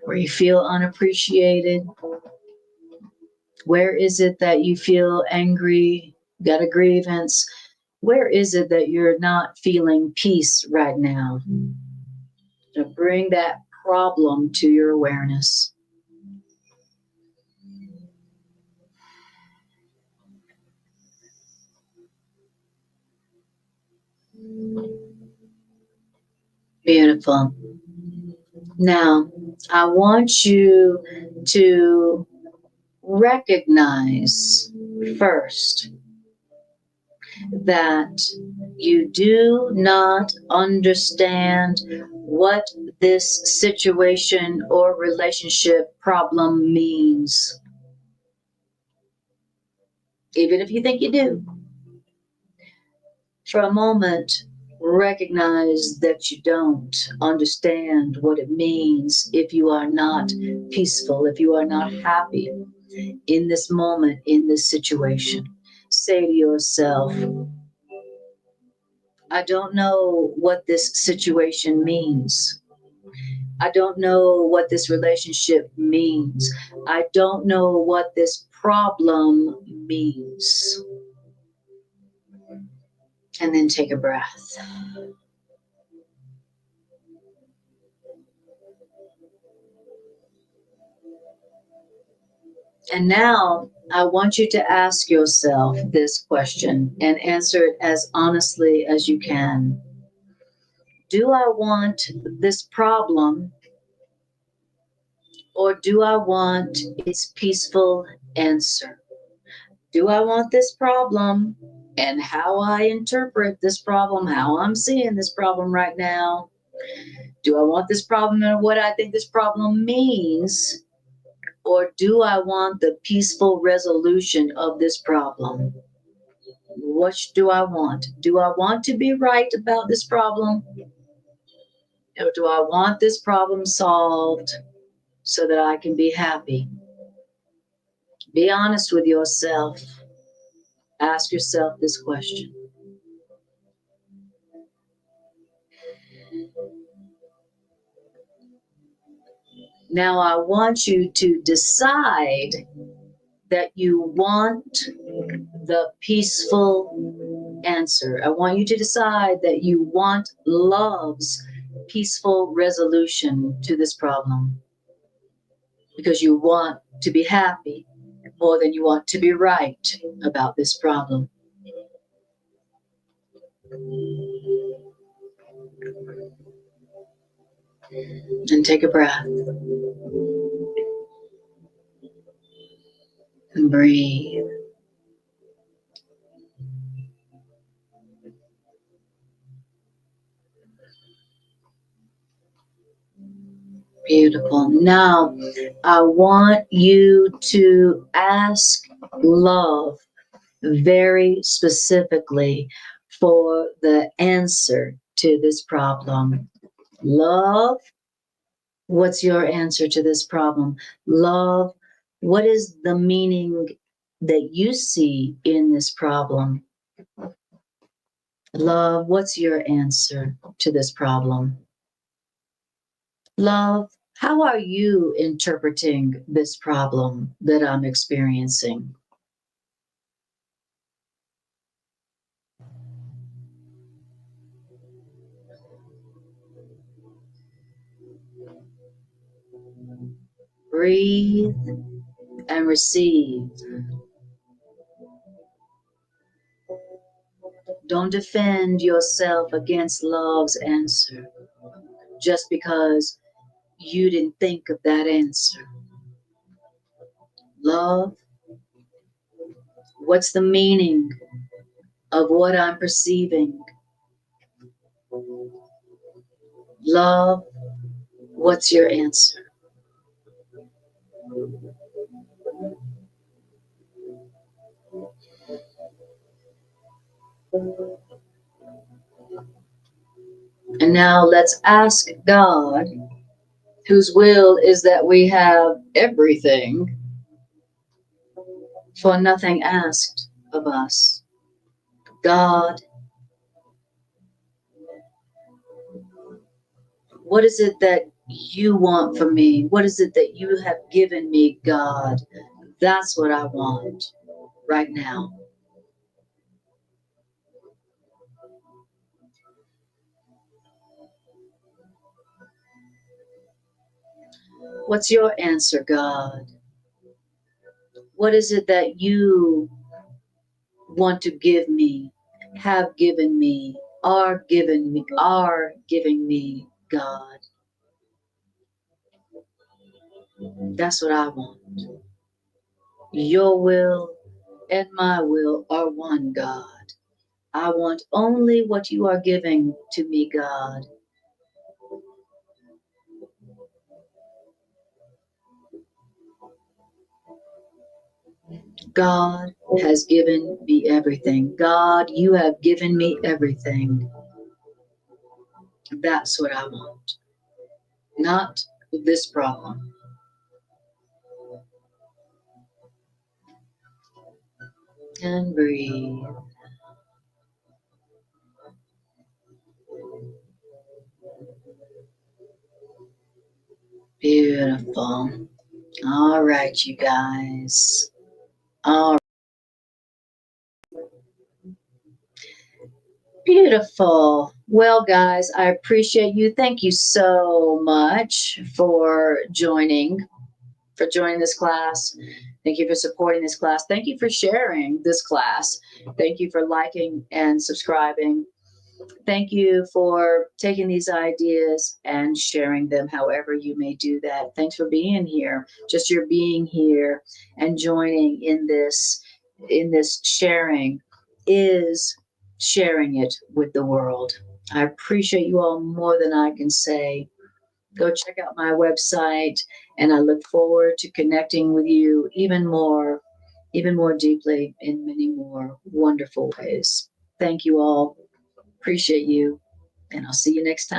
where you feel unappreciated? Where is it that you feel angry, got a grievance? Where is it that you're not feeling peace right now? To bring that problem to your awareness. Beautiful. Now, I want you to recognize first that you do not understand what this situation or relationship problem means. Even if you think you do, for a moment, recognize that you don't understand what it means if you are not peaceful, if you are not happy in this moment, in this situation. Say to yourself, I don't know what this situation means. I don't know what this relationship means. I don't know what this problem means. And then take a breath. And now I want you to ask yourself this question and answer it as honestly as you can. Do I want this problem, or do I want its peaceful answer? Do I want this problem and how I interpret this problem, how I'm seeing this problem right now? Do I want this problem and what I think this problem means? Or do I want the peaceful resolution of this problem? What do I want? Do I want to be right about this problem? Or do I want this problem solved so that I can be happy? Be honest with yourself. Ask yourself this question. Now I want you to decide that you want the peaceful answer. I want you to decide that you want love's peaceful resolution to this problem, because you want to be happy more than you want to be right about this problem. And take a breath and breathe. Beautiful. Now, I want you to ask love very specifically for the answer to this problem. Love, what's your answer to this problem? Love, what is the meaning that you see in this problem? Love, what's your answer to this problem? Love, how are you interpreting this problem that I'm experiencing? Breathe and receive. Don't defend yourself against love's answer just because you didn't think of that answer. Love, what's the meaning of what I'm perceiving? Love, what's your answer? And now let's ask God, whose will is that we have everything for nothing asked of us. God, what is it that you want from me? What is it that you have given me, God? That's what I want right now. What's your answer, God? What is it that you want to give me, have given me, are giving me, God? That's what I want. Your will and my will are one, God. I want only what you are giving to me, God. God has given me everything. God, you have given me everything. That's what I want. Not this problem. And breathe. Beautiful. All right, you guys. All beautiful. Well, guys, I appreciate you. Thank you so much for joining this class. Thank you for supporting this class. Thank you for sharing this class. Thank you for liking and subscribing. Thank you for taking these ideas and sharing them however you may do that. Thanks for being here. Just your being here and joining in this sharing is sharing it with the world. I appreciate you all more than I can say. Go check out my website, and I look forward to connecting with you even more deeply in many more wonderful ways. Thank you all. Appreciate you, and I'll see you next time.